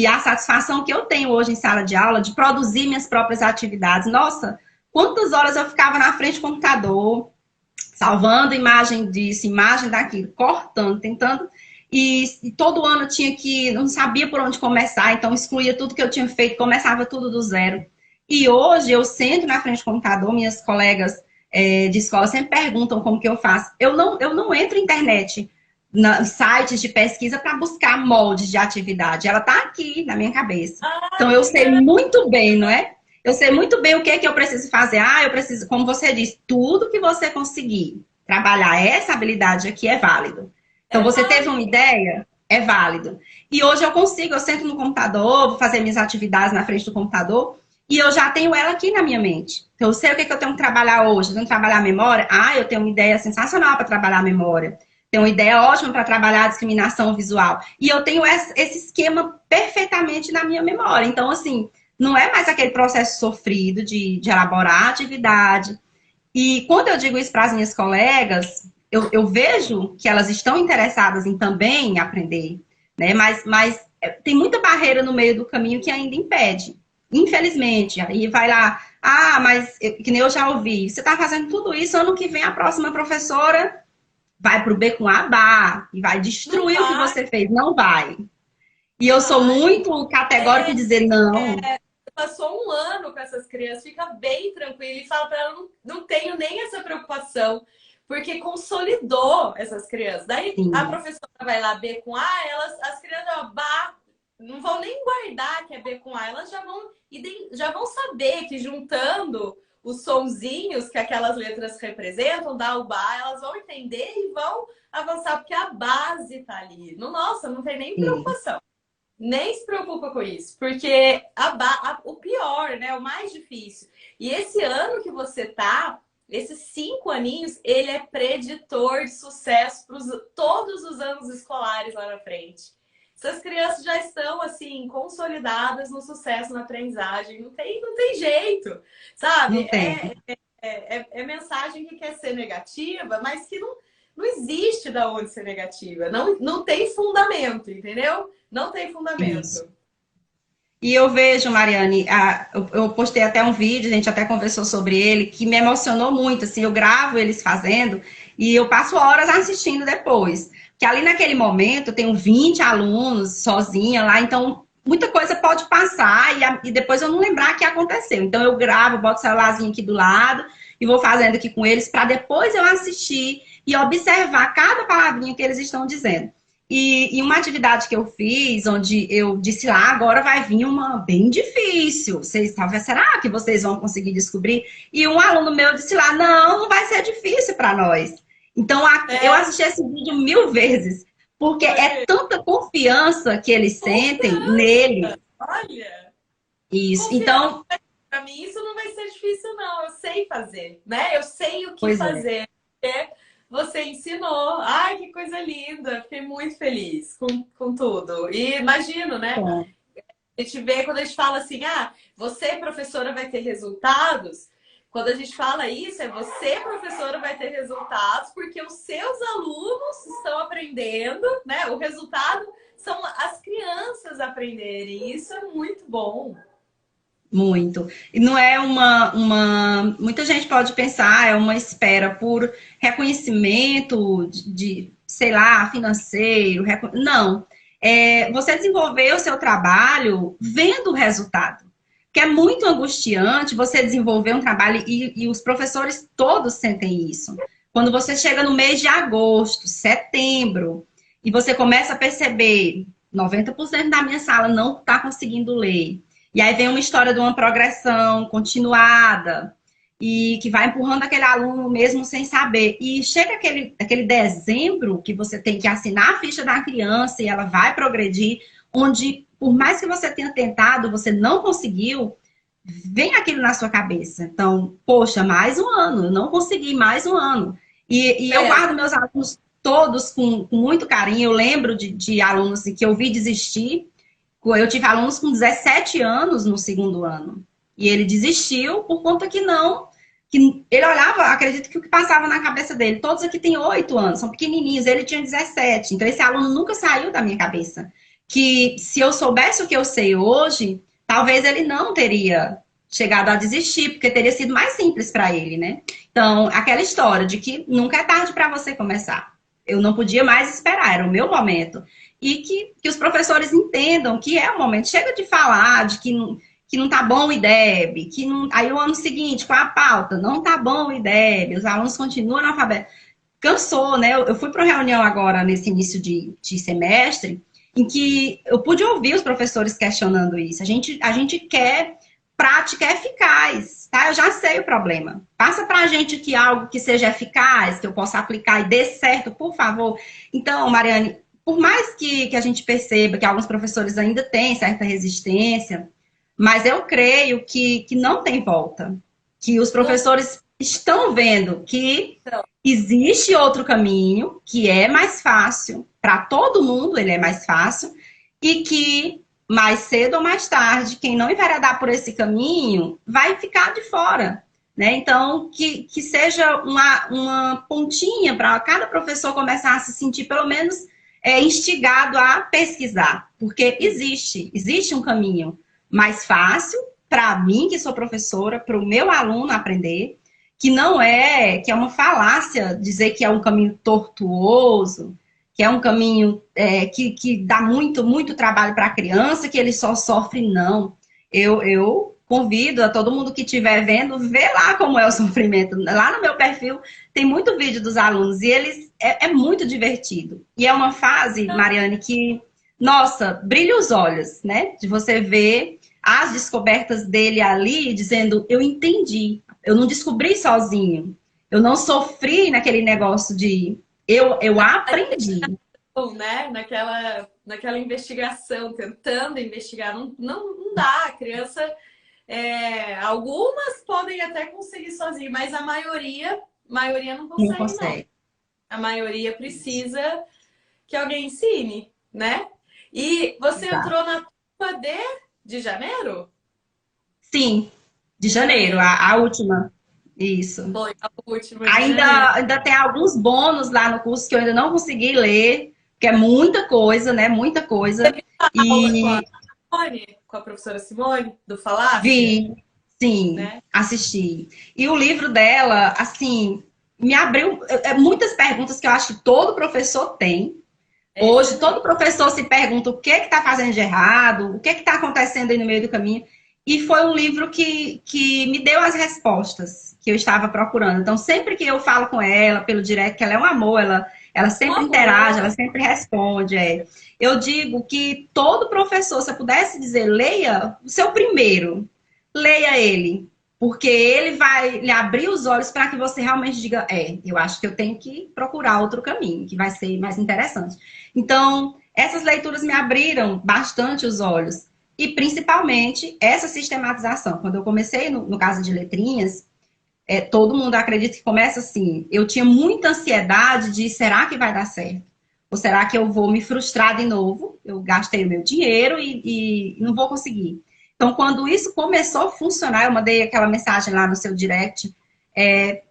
a satisfação que eu tenho hoje em sala de aula de produzir minhas próprias atividades. Nossa, quantas horas eu ficava na frente do computador, salvando imagem disso, imagem daquilo, cortando, tentando. E todo ano eu tinha que, não sabia por onde começar, então excluía tudo que eu tinha feito, começava tudo do zero. E hoje eu sento na frente do computador, minhas colegas de escola sempre perguntam como que eu faço. Eu não entro na internet, em sites de pesquisa para buscar moldes de atividade. Ela está aqui na minha cabeça. Então eu sei muito bem, não é? Eu sei muito bem o que é que eu preciso fazer. Eu preciso, como você disse, tudo que você conseguir trabalhar essa habilidade aqui é válido. Então, você teve uma ideia, é válido. E hoje eu consigo, eu sento no computador, vou fazer minhas atividades na frente do computador, e eu já tenho ela aqui na minha mente. Então, eu sei o que é que eu tenho que trabalhar hoje. Eu tenho que trabalhar a memória? Eu tenho uma ideia sensacional para trabalhar a memória. Tenho uma ideia ótima para trabalhar a discriminação visual. E eu tenho esse esquema perfeitamente na minha memória. Então, assim, não é mais aquele processo sofrido de elaborar a atividade. E quando eu digo isso para as minhas colegas, eu vejo que elas estão interessadas em também aprender, né? Mas tem muita barreira no meio do caminho que ainda impede. Infelizmente. Aí vai lá, mas que nem eu já ouvi, você está fazendo tudo isso, ano que vem a próxima professora vai para o B com A e vai destruir o que você fez. Não vai. E eu sou muito categórica em dizer não. Passou um ano com essas crianças, fica bem tranquilo e fala para ela, não tenho nem essa preocupação, porque consolidou essas crianças. Daí sim, a professora vai lá B com A, as crianças não vão nem guardar que é B com A, elas já vão saber que juntando os sonzinhos que aquelas letras representam, dá o Bá, elas vão entender e vão avançar, porque a base tá ali. Nossa, não tem nem preocupação. Nem se preocupa com isso, porque o pior, né, o mais difícil. E esse ano que você tá, esses 5 aninhos, ele é preditor de sucesso para todos os anos escolares lá na frente. Essas crianças já estão, assim, consolidadas no sucesso na aprendizagem. Não tem jeito, sabe? É mensagem que quer ser negativa, mas que não existe da onde ser negativa. Não tem fundamento, entendeu? Não tem fundamento. Isso. E eu vejo, Mariane, eu postei até um vídeo, a gente até conversou sobre ele, que me emocionou muito, assim, eu gravo eles fazendo e eu passo horas assistindo depois. Porque ali naquele momento eu tenho 20 alunos sozinha lá, então muita coisa pode passar e depois eu não lembrar que aconteceu. Então eu gravo, boto o celularzinho aqui do lado e vou fazendo aqui com eles para depois eu assistir e observar cada palavrinha que eles estão dizendo. E uma atividade que eu fiz, onde eu disse lá, agora vai vir uma bem difícil. Será que vocês vão conseguir descobrir? E um aluno meu disse lá, não vai ser difícil para nós. Então, eu assisti esse vídeo 1000 vezes, porque é tanta confiança que eles sentem nele. Olha! Isso, então... Para mim, isso não vai ser difícil, não. Eu sei fazer, né? Eu sei o que fazer. Você ensinou. Ai, que coisa linda. Fiquei muito feliz com tudo. E imagino, né? A gente vê quando a gente fala assim, você, professora, vai ter resultados. Quando a gente fala isso, você, professora, vai ter resultados, porque os seus alunos estão aprendendo, né? O resultado são as crianças aprenderem. Isso é muito bom. Muito. E não é muita gente pode pensar, é uma espera por reconhecimento sei lá, financeiro. Não. Você desenvolver o seu trabalho vendo o resultado. Que é muito angustiante você desenvolver um trabalho e os professores todos sentem isso. Quando você chega no mês de agosto, setembro, e você começa a perceber 90% da minha sala não está conseguindo ler. E aí vem uma história de uma progressão continuada e que vai empurrando aquele aluno mesmo sem saber. E chega aquele dezembro que você tem que assinar a ficha da criança e ela vai progredir, onde, por mais que você tenha tentado, você não conseguiu, vem aquilo na sua cabeça. Então, poxa, mais um ano, eu não consegui mais um ano. E eu guardo meus alunos todos com muito carinho. Eu lembro de alunos assim, que eu vi desistir. Eu tive alunos com 17 anos no segundo ano. E ele desistiu por conta que que ele olhava, acredito que o que passava na cabeça dele, todos aqui têm 8 anos, são pequenininhos, ele tinha 17, então esse aluno nunca saiu da minha cabeça. Que se eu soubesse o que eu sei hoje, talvez ele não teria chegado a desistir, porque teria sido mais simples para ele, né? Então, aquela história de que nunca é tarde para você começar. Eu não podia mais esperar, era o meu momento. E que os professores entendam que é o momento. Chega de falar de que não tá bom o IDEB, que não... Aí o ano seguinte, com a pauta, não tá bom o IDEB, os alunos continuam analfabetos. Cansou, né? Eu fui para uma reunião agora, nesse início de semestre, em que eu pude ouvir os professores questionando isso. A gente quer prática eficaz, tá? Eu já sei o problema. Passa pra gente aqui algo que seja eficaz, que eu possa aplicar e dê certo, por favor. Então, Mariane, por mais que a gente perceba que alguns professores ainda têm certa resistência, mas eu creio que não tem volta. Que os professores estão vendo que existe outro caminho, que é mais fácil, para todo mundo ele é mais fácil, e que mais cedo ou mais tarde, quem não enveredar por esse caminho vai ficar de fora. Né? Então, que seja uma pontinha para cada professor começar a se sentir, pelo menos, instigado a pesquisar. Porque existe um caminho mais fácil para mim, que sou professora, para o meu aluno aprender, que é uma falácia dizer que é um caminho tortuoso, que é um caminho que dá muito trabalho para a criança, que ele só sofre, não. Eu convido a todo mundo que estiver vendo, ver lá como é o sofrimento. Lá no meu perfil tem muito vídeo dos alunos, e eles é muito divertido. E é uma fase, Mariane, que, nossa, brilha os olhos, né? De você ver as descobertas dele ali, dizendo, eu entendi, eu não descobri sozinho, eu não sofri naquele negócio de... Eu aprendi. Né? Naquela investigação, tentando investigar, não dá. A criança, algumas podem até conseguir sozinho, mas a maioria não consegue, não consegue. A maioria precisa que alguém ensine, né? E você entrou na turma de janeiro? Sim, de janeiro, a última. Isso. Foi a última. Ainda tem alguns bônus lá no curso que eu ainda não consegui ler, que é muita coisa, né? Muita coisa. Com a professora Simone, do Falácia? Vi, sim, né? Assisti. E o livro dela, assim, me abriu muitas perguntas que eu acho que todo professor tem. Hoje, todo professor se pergunta o que está fazendo de errado, o que está acontecendo aí no meio do caminho. E foi um livro que me deu as respostas que eu estava procurando. Então, sempre que eu falo com ela, pelo direct, que ela é um amor, ela sempre interage, ela sempre responde. Eu digo que todo professor, se eu pudesse dizer, leia o seu primeiro, leia ele. Porque ele vai lhe abrir os olhos para que você realmente diga, eu acho que eu tenho que procurar outro caminho, que vai ser mais interessante. Então, essas leituras me abriram bastante os olhos. E, principalmente, essa sistematização. Quando eu comecei no Casa de Letrinhas, todo mundo acredita que começa assim. Eu tinha muita ansiedade de, será que vai dar certo? Ou será que eu vou me frustrar de novo? Eu gastei o meu dinheiro e não vou conseguir. Então, quando isso começou a funcionar, eu mandei aquela mensagem lá no seu direct.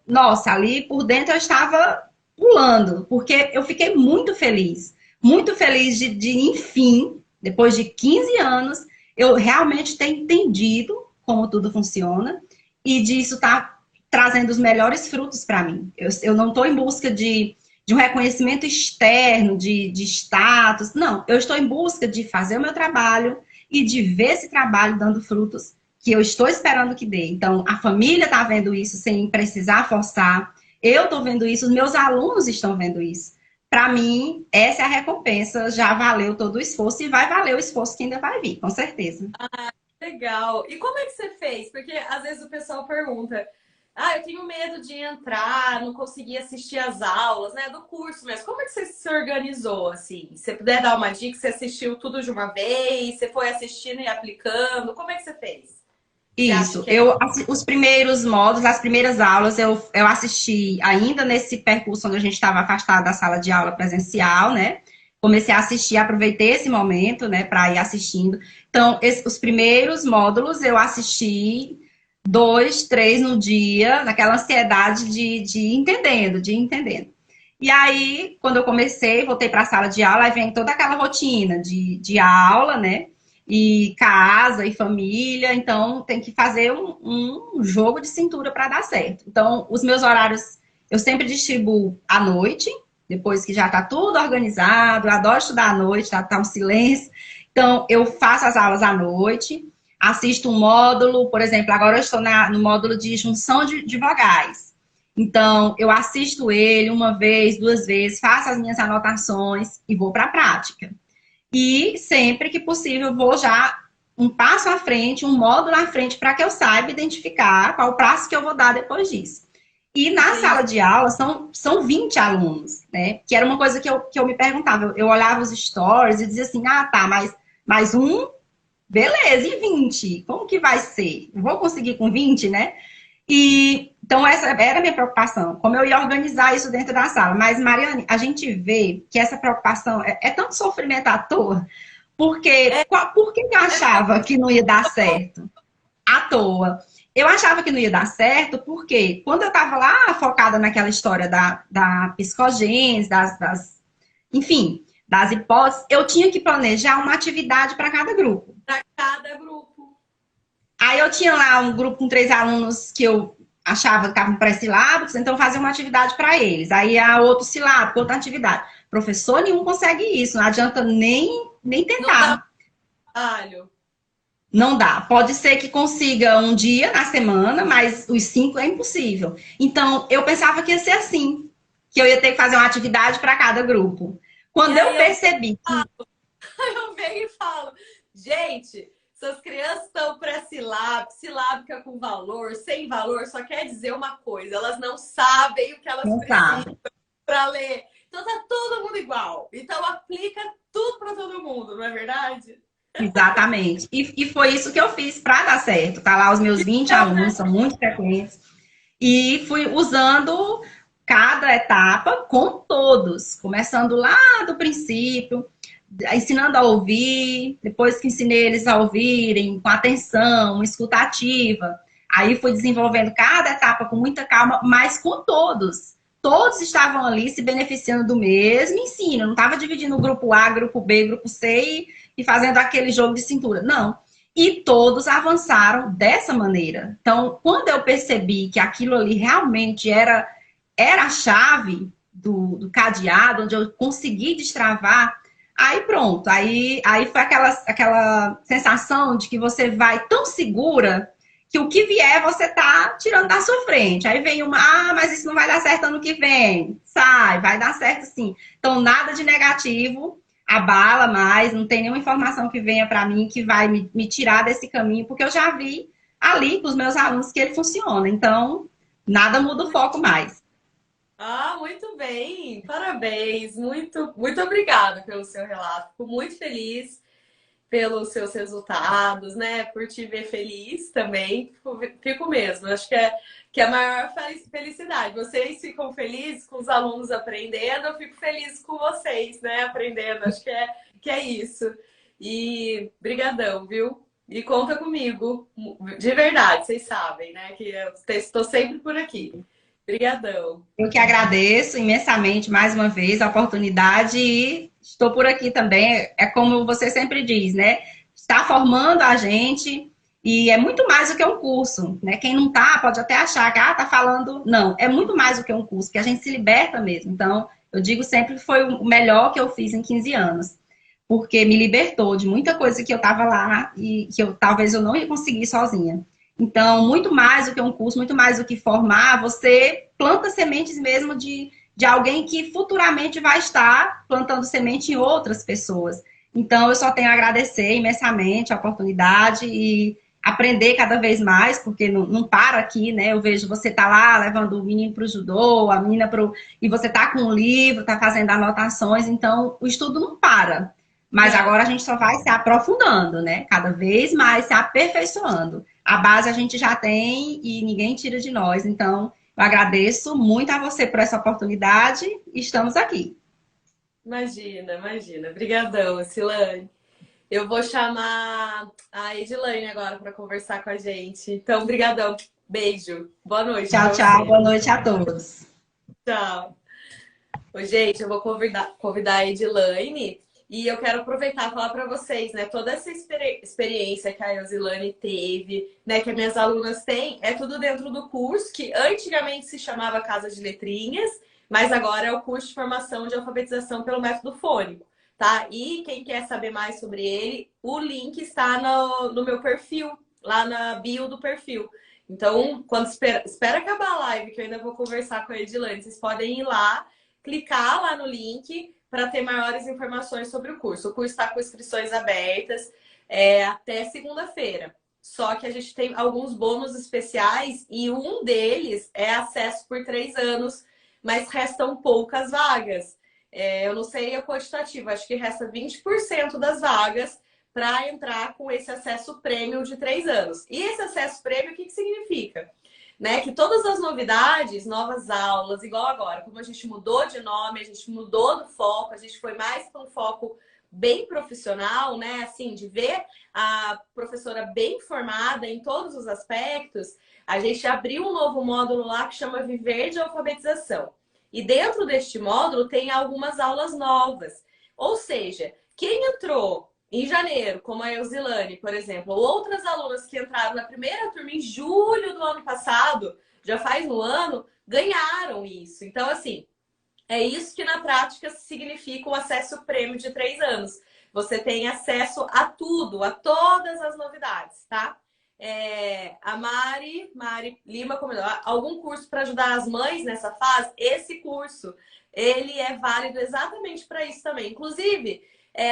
Nossa, ali por dentro eu estava pulando, porque eu fiquei muito feliz. Muito feliz de enfim, depois de 15 anos, eu realmente ter entendido como tudo funciona e disso tá trazendo os melhores frutos para mim. Eu não estou em busca de um reconhecimento externo, de status. Não, eu estou em busca de fazer o meu trabalho e de ver esse trabalho dando frutos que eu estou esperando que dê. Então, a família está vendo isso sem precisar forçar. Eu estou vendo isso, os meus alunos estão vendo isso. Para mim, essa é a recompensa. Já valeu todo o esforço e vai valer o esforço que ainda vai vir, com certeza. Legal. E como é que você fez? Porque às vezes o pessoal pergunta, eu tenho medo de entrar, não conseguir assistir as aulas, né, do curso mesmo. Como é que você se organizou, assim? Se você puder dar uma dica, você assistiu tudo de uma vez? Você foi assistindo e aplicando? Como é que você fez? Isso, os primeiros módulos, as primeiras aulas, eu assisti ainda nesse percurso onde a gente estava afastado da sala de aula presencial, né? Comecei a assistir, aproveitei esse momento, né, para ir assistindo. Então, os primeiros módulos eu assisti 2, 3 no dia, naquela ansiedade de ir entendendo, de ir entendendo. E aí, quando eu comecei, voltei para a sala de aula, aí vem toda aquela rotina de aula, né? E casa e família, então tem que fazer um jogo de cintura para dar certo. Então, os meus horários eu sempre distribuo à noite, depois que já está tudo organizado, eu adoro estudar à noite, tá um silêncio. Então, eu faço as aulas à noite, assisto um módulo, por exemplo, agora eu estou no módulo de junção de vogais. Então, eu assisto ele uma vez, 2 vezes, faço as minhas anotações e vou para a prática. E sempre que possível, vou já um passo à frente, um módulo à frente, para que eu saiba identificar qual o passo que eu vou dar depois disso. E na sala de aula são 20 alunos, né? Que era uma coisa que eu me perguntava. Eu olhava os stories e dizia assim, ah, tá, mas mais um, beleza, e 20? Como que vai ser? Vou conseguir com 20, né? E então essa era a minha preocupação, como eu ia organizar isso dentro da sala. Mas, Mariane, a gente vê que essa preocupação é tanto sofrimento à toa, porque por que eu achava que não ia dar certo? À toa. Eu achava que não ia dar certo, porque quando eu estava lá focada naquela história da psicogênese, enfim, das hipóteses, eu tinha que planejar uma atividade para cada grupo. Para cada grupo. Aí eu tinha lá um grupo com 3 alunos que eu achava que estavam pré-silábicos, então eu fazia uma atividade para eles. Aí a outro silábico, outra atividade. Professor nenhum consegue isso, não adianta nem Não dá tentar. trabalho. Não dá. Pode ser que consiga um dia na semana, mas os 5 é impossível. Então, eu pensava que ia ser assim, que eu ia ter que fazer uma atividade para cada grupo. Quando E eu aí percebi que eu venho e falo, gente, essas crianças estão pré-silábica, silábica com valor, sem valor, só quer dizer uma coisa, elas não sabem o que elas não precisam sabe. para ler. Então tá todo mundo igual. Então aplica tudo para todo mundo, não é verdade? Exatamente. E foi isso que eu fiz para dar certo. Tá lá os meus 20 Então, né? alunos, são muito frequentes. E fui usando cada etapa com todos, começando lá do princípio, ensinando a ouvir, depois que ensinei eles a ouvirem com atenção, escutativa. Aí fui desenvolvendo cada etapa com muita calma, mas com todos. Todos estavam ali se beneficiando do mesmo ensino. Não estava dividindo o grupo A, grupo B, grupo C e fazendo aquele jogo de cintura. Não. E todos avançaram dessa maneira. Então, quando eu percebi que aquilo ali realmente era a chave do cadeado, onde eu consegui destravar, aí pronto. Aí foi aquela sensação de que você vai tão segura que o que vier você tá tirando da sua frente. Aí vem mas isso não vai dar certo ano que vem. Sai, vai dar certo sim. Então, nada de negativo abala mais, não tem nenhuma informação que venha para mim que vai me tirar desse caminho, porque eu já vi ali com os meus alunos que ele funciona. Então, nada muda o foco mais. Ah, muito bem, parabéns, muito obrigada pelo seu relato. Fico muito feliz pelos seus resultados, né? Por te ver feliz também. Fico mesmo. Acho que é a maior felicidade. Vocês ficam felizes com os alunos aprendendo, eu fico feliz com vocês, né? Aprendendo. Acho que é isso. E brigadão, viu? E conta comigo, de verdade, vocês sabem, né? Que eu estou sempre por aqui. Obrigadão. Eu que agradeço imensamente mais uma vez a oportunidade e estou por aqui também. É como você sempre diz, né? Está formando a gente e é muito mais do que um curso, né? Quem não tá pode até achar que tá falando. Não, é muito mais do que um curso, que a gente se liberta mesmo. Então, eu digo sempre que foi o melhor que eu fiz em 15 anos, porque me libertou de muita coisa que eu estava lá e que talvez eu não ia conseguir sozinha. Então, muito mais do que um curso, muito mais do que formar, você planta sementes mesmo de alguém que futuramente vai estar plantando semente em outras pessoas. Então, eu só tenho a agradecer imensamente a oportunidade e aprender cada vez mais, porque não para aqui, né? Eu vejo você tá lá levando o menino para o judô, a menina para o... E você tá com um livro, tá fazendo anotações, então o estudo não para. Mas agora a gente só vai se aprofundando, né? Cada vez mais se aperfeiçoando. A base a gente já tem e ninguém tira de nós. Então, eu agradeço muito a você por essa oportunidade e estamos aqui. Imagina, imagina. Obrigadão, Silane. Eu vou chamar a Edilane agora para conversar com a gente. Então, brigadão. Beijo. Boa noite Tchau, para tchau. você. Boa noite a todos. Tchau. Ô, gente, eu vou convidar a Edilane e eu quero aproveitar e falar para vocês, né? Toda essa experiência que a Eusilane teve, né? Que as minhas alunas têm, é tudo dentro do curso, que antigamente se chamava Casa de Letrinhas, mas agora é o curso de formação de alfabetização pelo método fônico, tá? E quem quer saber mais sobre ele, o link está no meu perfil, lá na bio do perfil. Então, quando espera acabar a live, que eu ainda vou conversar com a Edilane, vocês podem ir lá, clicar lá no link para ter maiores informações sobre o curso. O curso está com inscrições abertas até segunda-feira. Só que a gente tem alguns bônus especiais e um deles é acesso por 3 anos, mas restam poucas vagas. Eu não sei a quantitativa, acho que resta 20% das vagas para entrar com esse acesso prêmio de 3 anos. E esse acesso prêmio, o que significa? Né, que todas as novidades, novas aulas, igual agora, como a gente mudou de nome, a gente mudou do foco, a gente foi mais para um foco bem profissional, né? Assim, de ver a professora bem formada em todos os aspectos, a gente abriu um novo módulo lá que chama Viver de Alfabetização. E dentro deste módulo tem algumas aulas novas. Ou seja, quem entrou em janeiro, como a Eusilane, por exemplo, ou outras alunas que entraram na primeira turma em julho do ano passado, já faz um ano, ganharam isso. Então, assim, é isso que na prática significa o acesso prêmio de 3 anos. Você tem acesso a tudo, a todas as novidades, tá? A Mari Lima comentou, algum curso para ajudar as mães nessa fase? Esse curso, ele é válido exatamente para isso também. Inclusive,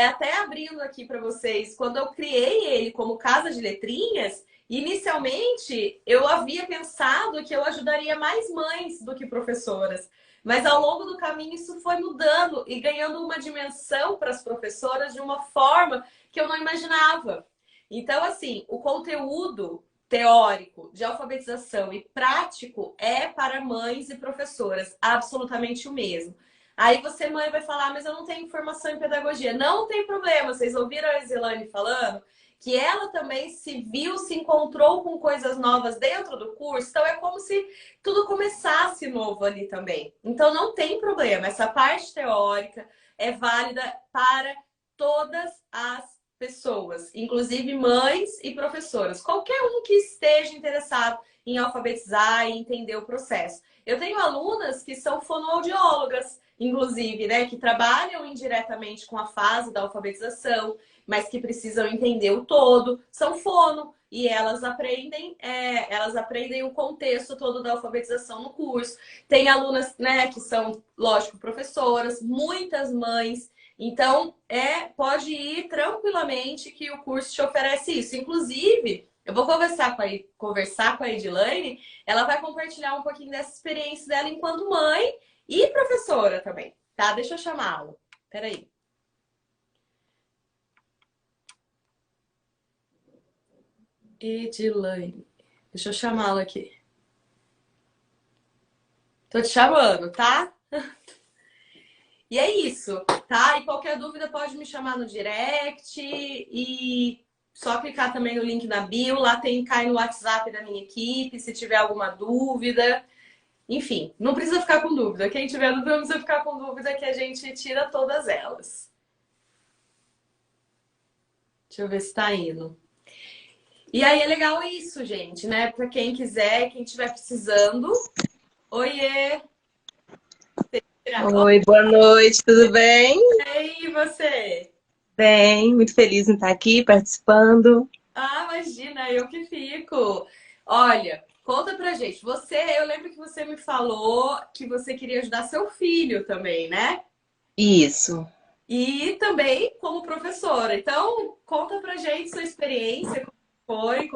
até abrindo aqui para vocês, quando eu criei ele como Casa de Letrinhas, inicialmente eu havia pensado que eu ajudaria mais mães do que professoras. Mas ao longo do caminho isso foi mudando e ganhando uma dimensão para as professoras de uma forma que eu não imaginava. Então, assim, o conteúdo teórico de alfabetização e prático é para mães e professoras absolutamente o mesmo. Aí você, mãe, vai falar, mas eu não tenho formação em pedagogia. Não tem problema, vocês ouviram a Eusilane falando que ela também se viu, se encontrou com coisas novas dentro do curso. Então é como se tudo começasse novo ali também. Então não tem problema, essa parte teórica é válida para todas as pessoas, inclusive mães e professoras. Qualquer um que esteja interessado em alfabetizar e entender o processo. Eu tenho alunas que são fonoaudiólogas, inclusive, né, que trabalham indiretamente com a fase da alfabetização, mas que precisam entender o todo, são fono, e elas aprendem o contexto todo da alfabetização no curso. Tem alunas, né, que são, lógico, professoras, muitas mães. Então, pode ir tranquilamente que o curso te oferece isso. Inclusive, eu vou conversar com a Edilane, ela vai compartilhar um pouquinho dessa experiência dela enquanto mãe e professora também, tá? Deixa eu chamá-la. Peraí. Edilane. Deixa eu chamá-la aqui. Tô te chamando, tá? E é isso, tá? E qualquer dúvida pode me chamar no direct e só clicar também no link na bio. Lá cai no WhatsApp da minha equipe, se tiver alguma dúvida. Enfim, não precisa ficar com dúvida. Quem tiver dúvida, não precisa ficar com dúvida que a gente tira todas elas. Deixa eu ver se tá indo. E aí é legal isso, gente, né? Para quem quiser, quem estiver precisando. Oiê! Oi, boa noite, tudo bem? E você? Bem, muito feliz em estar aqui participando. Ah, imagina, eu que fico. Olha, conta pra gente. Eu lembro que você me falou que você queria ajudar seu filho também, né? Isso. E também como professora. Então, conta pra gente sua experiência, como foi,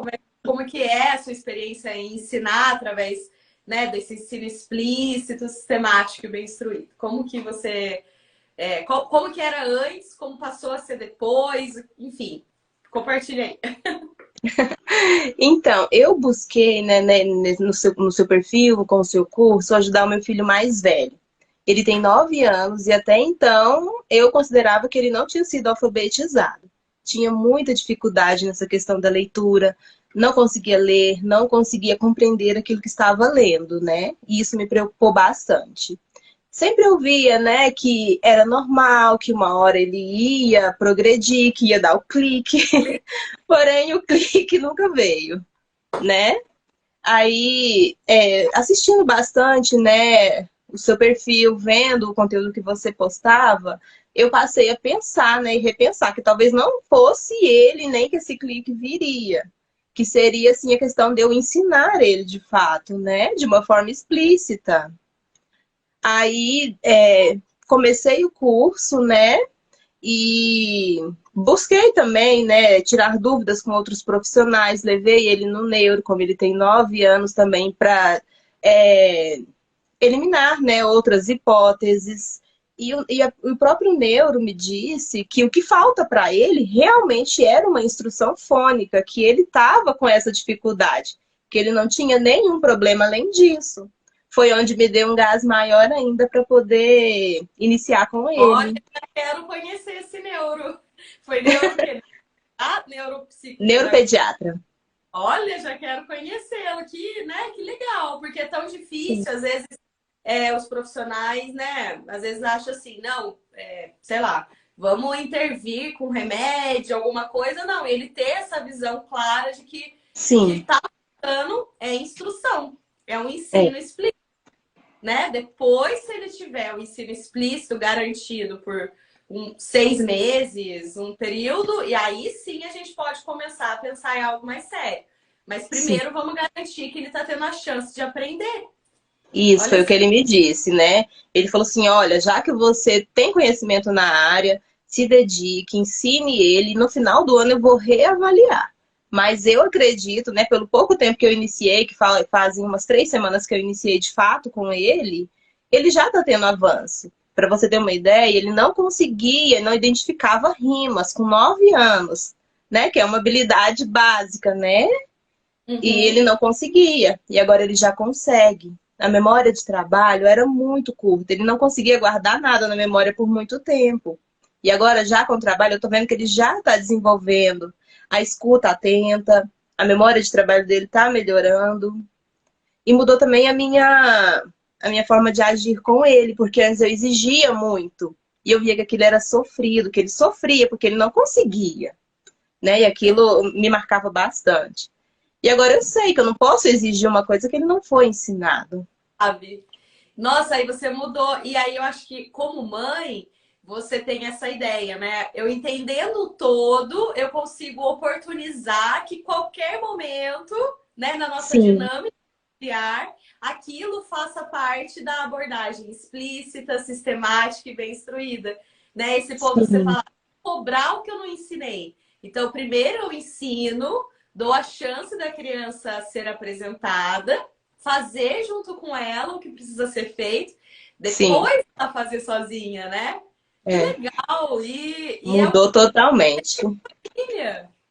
como que é a sua experiência em ensinar através, né, desse ensino explícito, sistemático e bem instruído. Como que você... como que era antes, como passou a ser depois, enfim. Compartilha aí. Então, eu busquei, né, no seu perfil, com o seu curso, ajudar o meu filho mais velho. Ele tem 9 anos e até então eu considerava que ele não tinha sido alfabetizado. tinha muita dificuldade nessa questão da leitura, não conseguia ler, não conseguia compreender aquilo que estava lendo, né? E isso me preocupou bastante. Sempre ouvia, né, que era normal, que uma hora ele ia progredir, que ia dar o clique, porém o clique nunca veio, né? Aí, assistindo bastante, né, o seu perfil, vendo o conteúdo que você postava, eu passei a pensar, né, e repensar que talvez não fosse ele nem que esse clique viria, que seria, assim, a questão de eu ensinar ele de fato, né, de uma forma explícita. Aí, comecei o curso, né, e busquei também, né, tirar dúvidas com outros profissionais, levei ele no neuro, como ele tem 9 anos também, para eliminar, né, outras hipóteses. O próprio neuro me disse que o que falta para ele realmente era uma instrução fônica, que ele estava com essa dificuldade, que ele não tinha nenhum problema além disso. Foi onde me deu um gás maior ainda para poder iniciar com ele. Olha, eu quero conhecer esse neuro. Foi neuro o quê? Ah, neuropsicólogo. Neuropediatra. Olha, já quero conhecê-lo. Que legal, porque é tão difícil, Sim. às vezes, os profissionais, né? Às vezes acham assim, não, sei lá, vamos intervir com remédio, alguma coisa. Não, ele ter essa visão clara de que o que Sim. está falando é instrução, é um ensino explícito. Né? Depois, se ele tiver o ensino explícito garantido por 6 meses, um período, e aí sim a gente pode começar a pensar em algo mais sério. Mas primeiro vamos garantir que ele está tendo a chance de aprender. Isso, Olha foi o que ele me disse, né? Ele falou assim, olha, já que você tem conhecimento na área, se dedique, ensine ele, no final do ano eu vou reavaliar. Mas eu acredito, né, pelo pouco tempo que eu iniciei, que fazem umas 3 semanas que eu iniciei de fato com ele já está tendo avanço. Para você ter uma ideia, ele não conseguia, não identificava rimas com 9 anos, né? Que é uma habilidade básica, né? E ele não conseguia. E agora ele já consegue. A memória de trabalho era muito curta. Ele não conseguia guardar nada na memória por muito tempo. E agora, já com o trabalho, eu tô vendo que ele já está desenvolvendo a escuta atenta, a memória de trabalho dele está melhorando. E mudou também a minha forma de agir com ele, porque antes eu exigia muito. E eu via que aquilo era sofrido, que ele sofria porque ele não conseguia. Né? E aquilo me marcava bastante. E agora eu sei que eu não posso exigir uma coisa que ele não foi ensinado. Sabe? Nossa, aí você mudou. E aí eu acho que, como mãe, você tem essa ideia, né? Eu entendendo o todo, eu consigo oportunizar que qualquer momento, né, na nossa dinâmica familiar, aquilo faça parte da abordagem explícita, sistemática e bem instruída. Né? Esse ponto que você fala, cobrar o que eu não ensinei. Então, primeiro eu ensino, dou a chance da criança ser apresentada, fazer junto com ela o que precisa ser feito, depois ela fazer sozinha, né? Que legal! Mudou totalmente.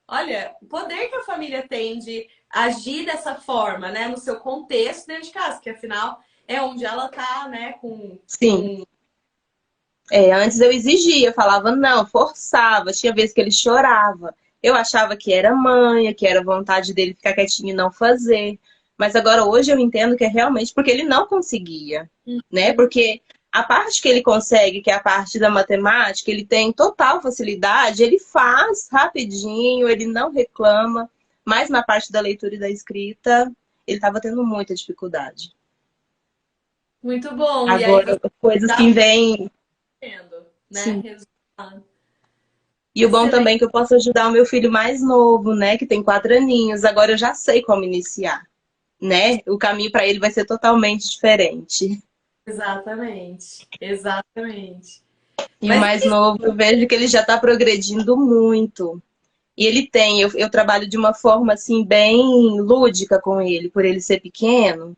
Olha, o poder que a família tem de agir dessa forma, né? No seu contexto dentro de casa, que afinal é onde ela tá, né? Antes eu exigia, falava não, forçava, tinha vezes que ele chorava. Eu achava que era manha, que era vontade dele ficar quietinho e não fazer. Mas agora hoje eu entendo que é realmente porque ele não conseguia, né? Porque a parte que ele consegue, que é a parte da matemática, ele tem total facilidade, ele faz rapidinho, ele não reclama. Mas na parte da leitura e da escrita, ele estava tendo muita dificuldade. Muito bom. Agora, e aí, coisas que vêm... né? E o bom também é que eu posso ajudar o meu filho mais novo, né? Que tem 4 aninhos. Agora eu já sei como iniciar, né? O caminho para ele vai ser totalmente diferente. Exatamente. Exatamente. E o mais novo, eu vejo que ele já está progredindo muito. E ele tem, eu trabalho de uma forma assim bem lúdica com ele, por ele ser pequeno.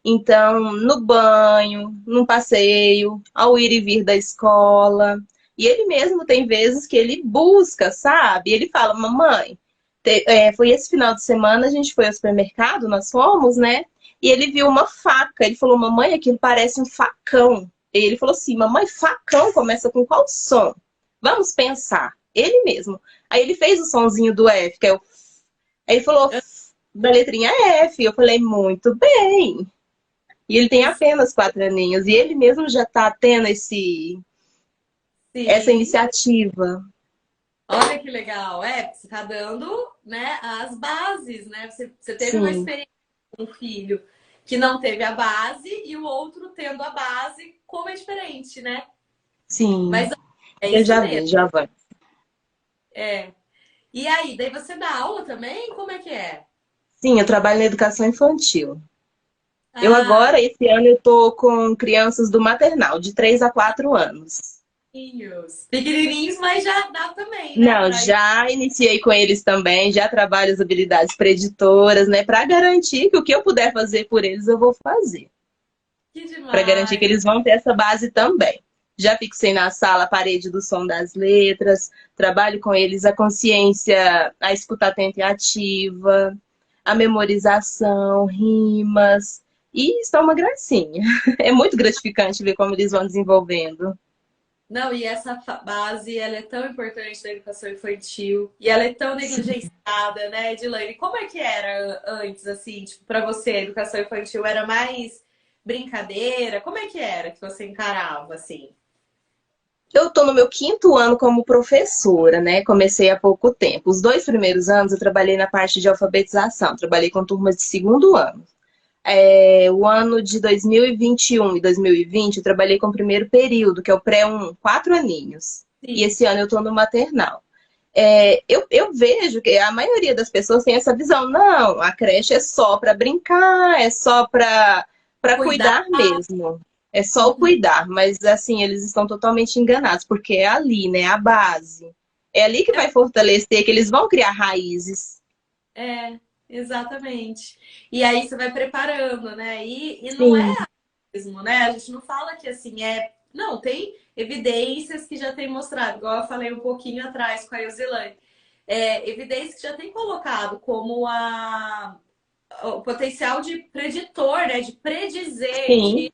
Então, no banho, num passeio, ao ir e vir da escola. E ele mesmo tem vezes que ele busca, sabe? Ele fala, mamãe, foi esse final de semana, a gente foi ao supermercado, nós fomos, né? E ele viu uma faca. Ele falou, mamãe, aquilo parece um facão. E ele falou assim, mamãe, facão começa com qual som? Vamos pensar. Ele mesmo. Aí ele fez o sonzinho do F, que é o... Aí ele falou da letrinha F. Eu falei, muito bem. E ele tem apenas 4 aninhos. E ele mesmo já tá tendo essa Sim. iniciativa. Olha que legal. Você tá dando, né, as bases, né? Você teve uma Sim, experiência com um filho que não teve a base e o outro tendo a base, como é diferente, né? sim. Mas é Eu isso já mesmo. vi, já vai. É. E aí, daí você dá aula também? Como é que é? Sim, eu trabalho na educação infantil. Eu Ah, agora, esse ano, eu tô com crianças do maternal, de 3 a 4 anos. pequenininhos. Pequenininhos, mas já dá também, né? Não, Pra ir. já iniciei com eles também, já trabalho as habilidades preditoras, né, para garantir que o que eu puder fazer por eles, eu vou fazer. Que Para garantir que demais. eles vão ter essa base também. Já fixei na sala a parede do som das letras, trabalho com eles a consciência, a escuta atenta e ativa, a memorização, rimas, e está uma gracinha. É muito gratificante ver como eles vão desenvolvendo. Não, e essa base, ela é tão importante na educação infantil e ela é tão Sim. negligenciada, né, Edilane? Como é que era antes, assim, tipo, para você, a educação infantil era mais brincadeira? Como é que era que você encarava, assim? Eu estou no meu 5º ano como professora, né? Comecei há pouco tempo. Os 2 primeiros anos eu trabalhei na parte de alfabetização, trabalhei com turmas de 2º ano. O ano de 2021 e 2020 eu trabalhei com o primeiro período, que é o pré-1, 4 aninhos. E Sim, esse ano eu estou no maternal. Eu vejo que a maioria das pessoas tem essa visão. Não, a creche é só para brincar, é só para cuidar. cuidar mesmo. É só o Uhum. cuidar, mas assim, eles estão totalmente enganados, porque é ali, né, a base. É ali que vai fortalecer, que eles vão criar raízes. É, exatamente. E aí você vai preparando, né? E não é Sim, mesmo, né? A gente não fala que assim é. Não, tem evidências que já tem mostrado, igual eu falei um pouquinho atrás com a Eusilane. Evidências que já tem colocado como o potencial de preditor, né? De predizer, sim, de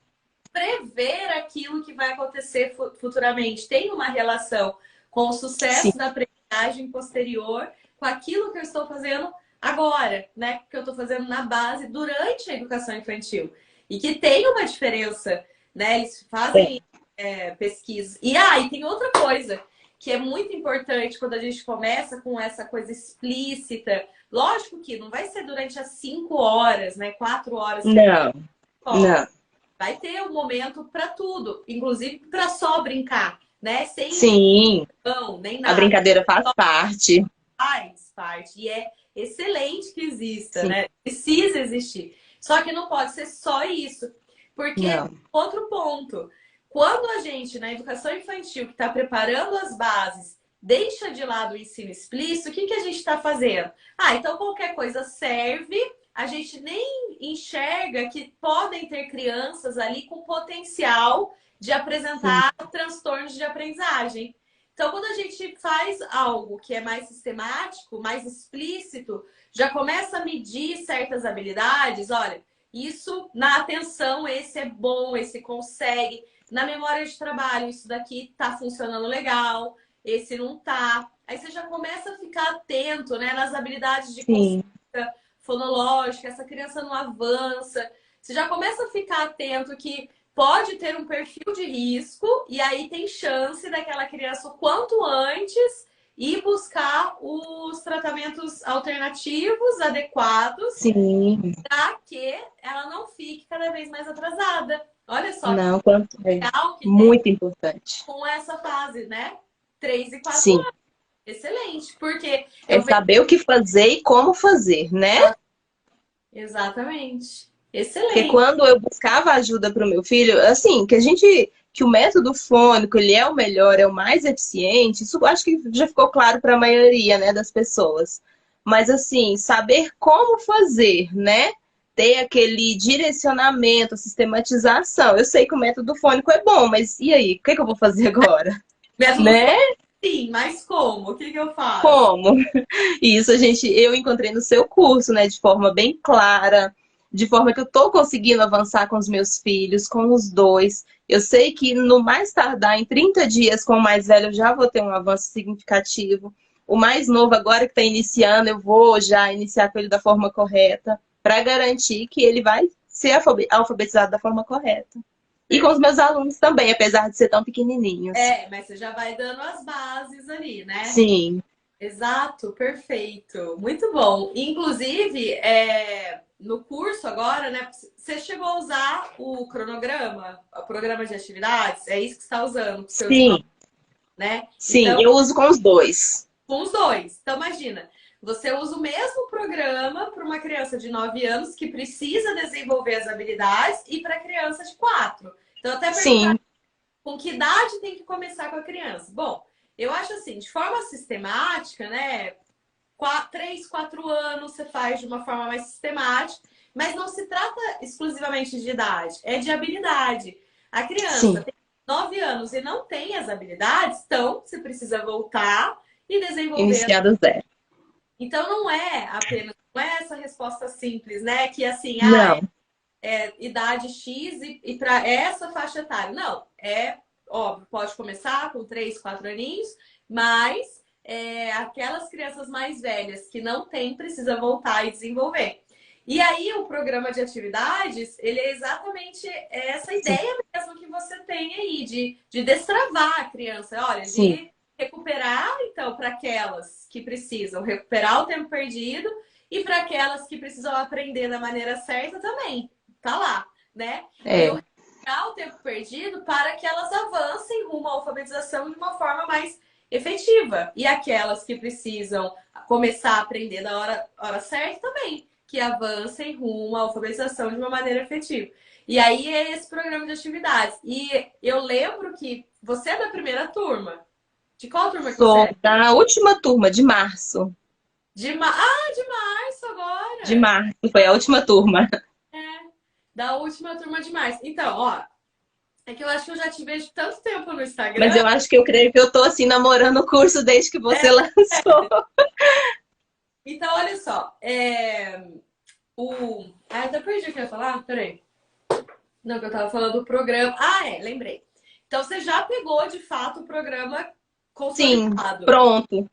prever aquilo que vai acontecer futuramente. Tem uma relação com o sim, sucesso da aprendizagem posterior com aquilo que eu estou fazendo agora, né? Que eu estou fazendo na base durante a educação infantil. E que tem uma diferença, né? Eles é, fazem pesquisas. E tem outra coisa que é muito importante quando a gente começa com essa coisa explícita. Lógico que não vai ser durante as 5 horas, né? 4 horas que é não, escola. não, Vai ter um momento para tudo, inclusive para só brincar, né? Sem sim, edição, nem a nada. brincadeira faz parte. Faz parte. E é excelente que exista, Sim, né? Precisa existir. Só que não pode ser só isso. Porque, não, outro ponto, quando a gente, na educação infantil, que está preparando as bases, deixa de lado o ensino explícito, o que a gente está fazendo? Então qualquer coisa serve, a gente nem enxerga que podem ter crianças ali com potencial de sim, apresentar transtornos de aprendizagem. Então, quando a gente faz algo que é mais sistemático, mais explícito, já começa a medir certas habilidades. Olha, isso na atenção, esse é bom, esse consegue. Na memória de trabalho, isso daqui tá funcionando legal, esse não tá. Aí você já começa a ficar atento, né, nas habilidades de consciência sim, fonológica, essa criança não avança. Você já começa a ficar atento que pode ter um perfil de risco e aí tem chance daquela criança o quanto antes ir buscar os tratamentos alternativos adequados sim. para que ela não fique cada vez mais atrasada. Olha só que Não, quanto é legal que tem muito importante. com essa fase, né? 3 e 4 Sim, anos. Excelente, porque é eu vejo. saber o que fazer e como fazer, né? Exatamente. Porque Excelente. quando eu buscava ajuda para o meu filho, assim, que o método fônico, ele é o melhor, é o mais eficiente, isso acho que já ficou claro para a maioria, né, das pessoas. Mas assim, saber como fazer, né? Ter aquele direcionamento, a sistematização. Eu sei que o método fônico é bom, mas e aí? O que que eu vou fazer agora? Método Né? sim, mas como? O que eu faço? Como? E isso eu encontrei no seu curso, né, de forma bem clara. de forma que eu tô conseguindo avançar com os meus filhos, com os dois. Eu sei que no mais tardar, em 30 dias com o mais velho, eu já vou ter um avanço significativo. O mais novo, agora que está iniciando, eu vou já iniciar com ele da forma correta, para garantir que ele vai ser alfabetizado da forma correta. E com os meus alunos também, apesar de ser tão pequenininhos. Mas você já vai dando as bases ali, né? Sim. Exato, perfeito. Muito bom. Inclusive, no curso agora, né? Você chegou a usar o cronograma, o programa de atividades? É isso que você está usando pro seu Sim. irmão, né? Sim, então, eu uso com os dois. Com os dois. Então, imagina, você usa o mesmo programa para uma criança de 9 anos que precisa desenvolver as habilidades e para criança de 4. Então, até perguntar com que idade tem que começar com a criança. Bom, eu acho assim, de forma sistemática, né? 3, 4 anos você faz de uma forma mais sistemática, mas não se trata exclusivamente de idade, é de habilidade. A criança tem 9 anos e não tem as habilidades, então você precisa voltar e desenvolver. Iniciar do zero. Então não é apenas, não é essa resposta simples, né? Que assim, idade X e para essa faixa etária. Não, óbvio, pode começar com 3, 4 aninhos, mas aquelas crianças mais velhas que não têm, precisa voltar e desenvolver. E aí o programa de atividades, ele é exatamente essa ideia mesmo que você tem aí, de destravar a criança. Olha, de recuperar, então, para aquelas que precisam recuperar o tempo perdido e para aquelas que precisam aprender da maneira certa também. Tá lá, né? E recuperar o tempo perdido para que elas avancem rumo à alfabetização de uma forma mais efetiva. E aquelas que precisam começar a aprender na hora certa também, que avancem rumo à alfabetização de uma maneira efetiva. E aí é esse programa de atividades. E eu lembro que você é da primeira turma. De qual turma que você é? Da última turma, de março. De março agora. De março, foi a última turma. Da última turma de março. Então, ó, é que eu acho que eu já te vejo tanto tempo no Instagram. Mas eu acho que eu creio que eu tô assim namorando o curso desde que você lançou. Então, olha só. Eu até perdi o que eu ia falar. Peraí. Não, que eu tava falando do programa. Lembrei. Então, você já pegou, de fato, o programa consolidado. Sim, pronto.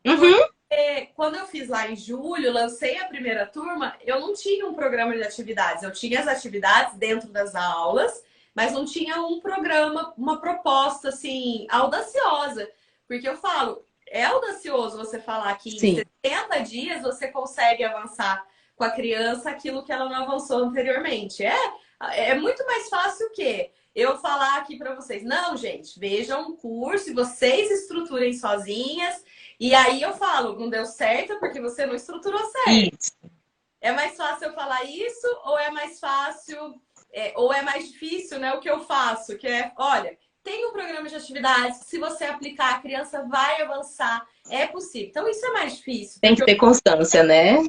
Quando eu fiz lá em julho, lancei a primeira turma, eu não tinha um programa de atividades. Eu tinha as atividades dentro das aulas, mas não tinha um programa, uma proposta, assim, audaciosa. Porque eu falo, é audacioso você falar que em 70 dias você consegue avançar com a criança aquilo que ela não avançou anteriormente. É muito mais fácil que eu falar aqui para vocês. Não, gente, vejam um curso e vocês estruturem sozinhas. E aí eu falo, não deu certo porque você não estruturou certo. Isso. É mais fácil eu falar isso ou é mais fácil, ou é mais difícil, né? O que eu faço, que olha, tem um programa de atividades, se você aplicar, a criança vai avançar, é possível. Então isso é mais difícil. Tem que ter constância, né?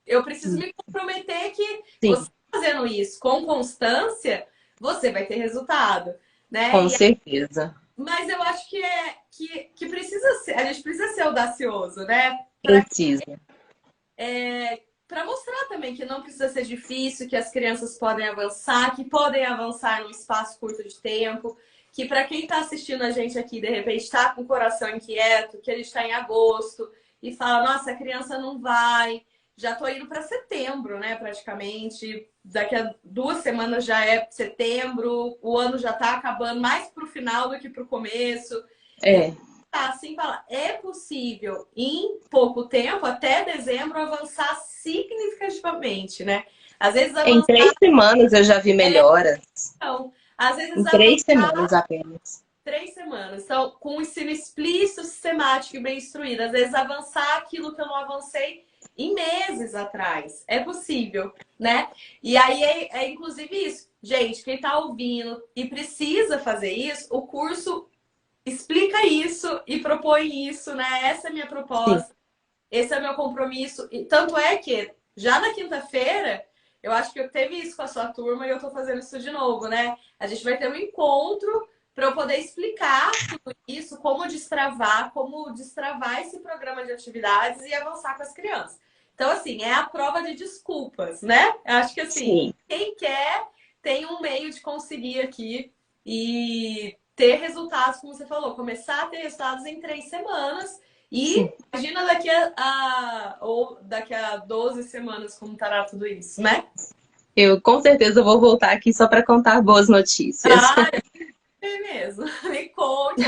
Eu preciso me comprometer que você fazendo isso com constância, você vai ter resultado, né? Com certeza. Mas eu acho que precisa ser, a gente precisa ser audacioso, né? Precisa. Para mostrar também que não precisa ser difícil, que as crianças podem avançar, que podem avançar num espaço curto de tempo, que para quem está assistindo a gente aqui, de repente está com o coração inquieto, que a gente está em agosto e fala, nossa, a criança não vai, já estou indo para setembro, né, praticamente, daqui a 2 semanas já é setembro, o ano já está acabando mais para o final do que para o começo. Assim, fala, é possível em pouco tempo, até dezembro, avançar significativamente, né? Às vezes avançar... Em 3 semanas eu já vi melhoras. Então, às vezes em 3 semanas apenas. 3 semanas. Então, com um ensino explícito, sistemático e bem instruído. Às vezes avançar aquilo que eu não avancei em meses atrás. É possível, né? E aí é inclusive isso. Gente, quem tá ouvindo e precisa fazer isso, o curso explica isso e propõe isso, né? Essa é a minha proposta. Sim. Esse é o meu compromisso. E tanto é que, já na quinta-feira, eu acho que eu teve isso com a sua turma e eu tô fazendo isso de novo, né? A gente vai ter um encontro para eu poder explicar tudo isso, como destravar esse programa de atividades e avançar com as crianças. Então, assim, é a prova de desculpas, né? Eu acho que, assim, Sim. quem quer tem um meio de conseguir aqui e ter resultados, como você falou, começar a ter resultados em 3 semanas. Sim. E imagina ou daqui a 12 semanas como estará tudo isso, né? Eu com certeza vou voltar aqui só para contar boas notícias. Ah, é mesmo. Me conte.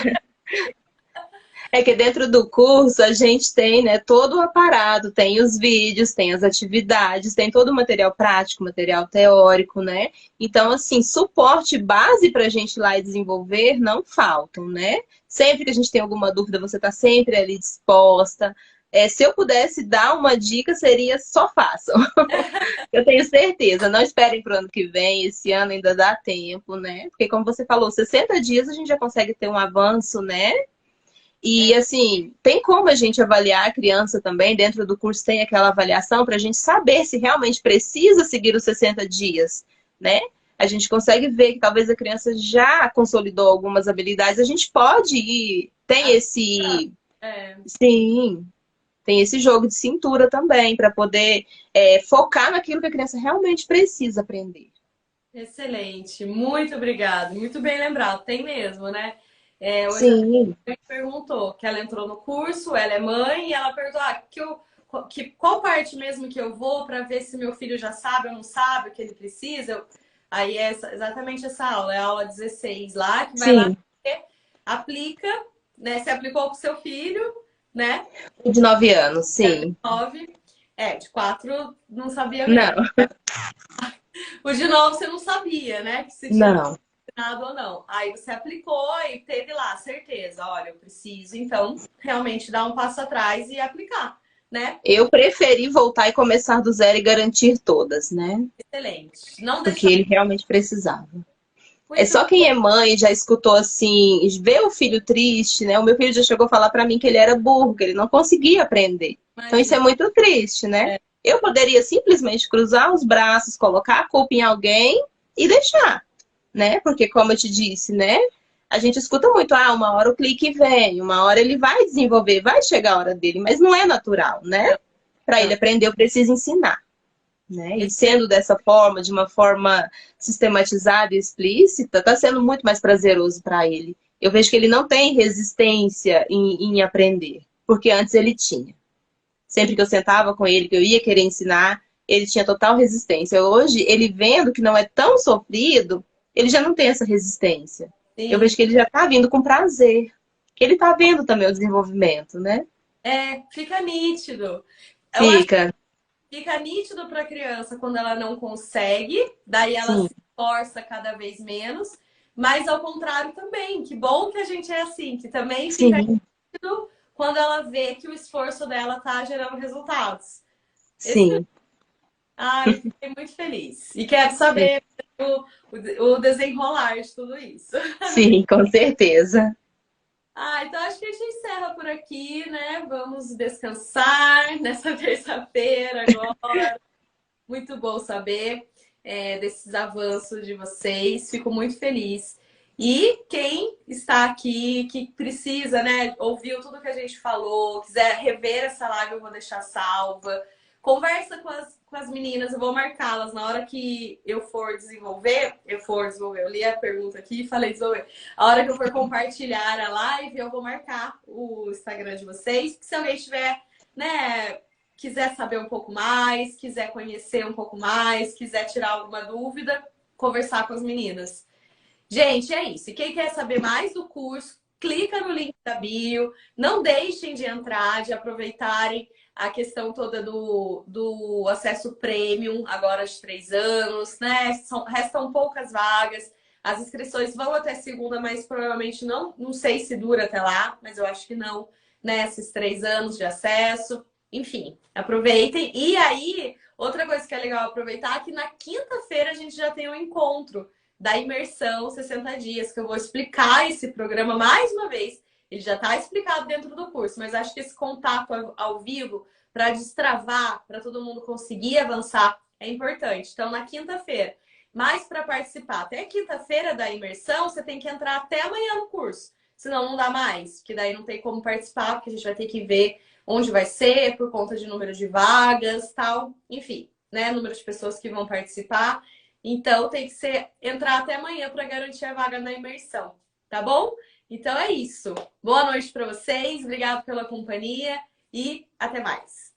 É que dentro do curso a gente tem, né, todo o aparato, tem os vídeos, tem as atividades, tem todo o material prático, material teórico, né? Então, assim, suporte base para a gente ir lá e desenvolver não faltam, né? Sempre que a gente tem alguma dúvida, você está sempre ali disposta. Se eu pudesse dar uma dica, seria só façam. Eu tenho certeza. Não esperem para o ano que vem, esse ano ainda dá tempo, né? Porque, como você falou, 60 dias a gente já consegue ter um avanço, né? E, assim, tem como a gente avaliar a criança também, dentro do curso tem aquela avaliação para a gente saber se realmente precisa seguir os 60 dias, né? A gente consegue ver que talvez a criança já consolidou algumas habilidades, a gente pode ir, tem esse, É. sim, tem esse jogo de cintura também, para poder focar naquilo que a criança realmente precisa aprender. Excelente, muito obrigada. Muito bem lembrado, tem mesmo, né? Hoje a Sim, mãe perguntou que ela entrou no curso, ela é mãe, e ela perguntou qual parte mesmo que eu vou para ver se meu filho já sabe ou não sabe o que ele precisa. Aí é exatamente essa aula, é a aula 16 lá, que vai lá, sim. aplica, né? Você aplicou com seu filho, né? De 9 anos, sim. 9, de 4 não sabia mesmo. Não, O de 9 você não sabia, né? Que se tinha não. nada ou não. Aí você aplicou e teve lá certeza, olha, eu preciso então realmente dar um passo atrás e aplicar, né? Eu preferi voltar e começar do zero e garantir todas, né? Excelente. Não Porque deixar ele realmente precisava. É muito só quem é mãe já escutou assim, vê o filho triste, né? O meu filho já chegou a falar pra mim que ele era burro, que ele não conseguia aprender. Então isso imagina. é muito triste, né? Eu poderia simplesmente cruzar os braços, colocar a culpa em alguém e deixar, né? Porque como eu te disse, né? A gente escuta muito, uma hora o clique vem, uma hora ele vai desenvolver, vai chegar a hora dele, mas não é natural, né? Não, Para não. ele aprender, eu preciso ensinar. Né? E Excelente. sendo dessa forma, de uma forma sistematizada e explícita, está sendo muito mais prazeroso para ele. Eu vejo que ele não tem resistência em aprender, porque antes ele tinha. Sempre que eu sentava com ele, que eu ia querer ensinar, ele tinha total resistência. Hoje, ele vendo que não é tão sofrido, ele já não tem essa resistência. Eu Sim. vejo que ele já está vindo com prazer, que ele está vendo também o desenvolvimento, né? Fica nítido. Eu acho Fica, que fica nítido para a criança quando ela não consegue, daí ela sim, se esforça cada vez menos, mas ao contrário também. Que bom que a gente é assim, que também fica sim, quando ela vê que o esforço dela tá gerando resultados. Esse... sim, Ai, fiquei muito feliz. E quero saber o desenrolar de tudo isso. sim, com certeza. Então acho que a gente encerra por aqui, né? Vamos descansar nessa terça-feira agora. Muito bom saber desses avanços de vocês. Fico muito feliz. E quem está aqui, que precisa, né, ouviu tudo que a gente falou, quiser rever essa live, eu vou deixar salva. Conversa com as meninas, eu vou marcá-las na hora que eu for desenvolver. Eu li a pergunta aqui e falei desenvolver. A hora que eu for compartilhar a live, eu vou marcar o Instagram de vocês. Se alguém tiver, né, quiser saber um pouco mais, quiser conhecer um pouco mais, quiser tirar alguma dúvida, conversar com as meninas. Gente, é isso. E quem quer saber mais do curso, clica no link da bio. Não deixem de entrar, de aproveitarem a questão toda do acesso premium, agora de 3 anos, né? Restam poucas vagas. As inscrições vão até segunda, mas provavelmente não sei se dura até lá, mas eu acho que não, né? Esses 3 anos de acesso. Enfim, aproveitem. E aí, outra coisa que é legal aproveitar é que na quinta-feira a gente já tem um encontro da imersão 60 dias, que eu vou explicar esse programa mais uma vez. Ele já está explicado dentro do curso, mas acho que esse contato ao vivo para destravar, para todo mundo conseguir avançar, é importante. Então, na quinta-feira. Mas para participar até quinta-feira da imersão, você tem que entrar até amanhã no curso. senão não dá mais, porque daí não tem como participar, porque a gente vai ter que ver onde vai ser, por conta de número de vagas, tal, enfim, né? Número de pessoas que vão participar. Então tem que ser entrar até amanhã para garantir a vaga na imersão, tá bom? Então é isso. Boa noite para vocês, obrigado pela companhia e até mais.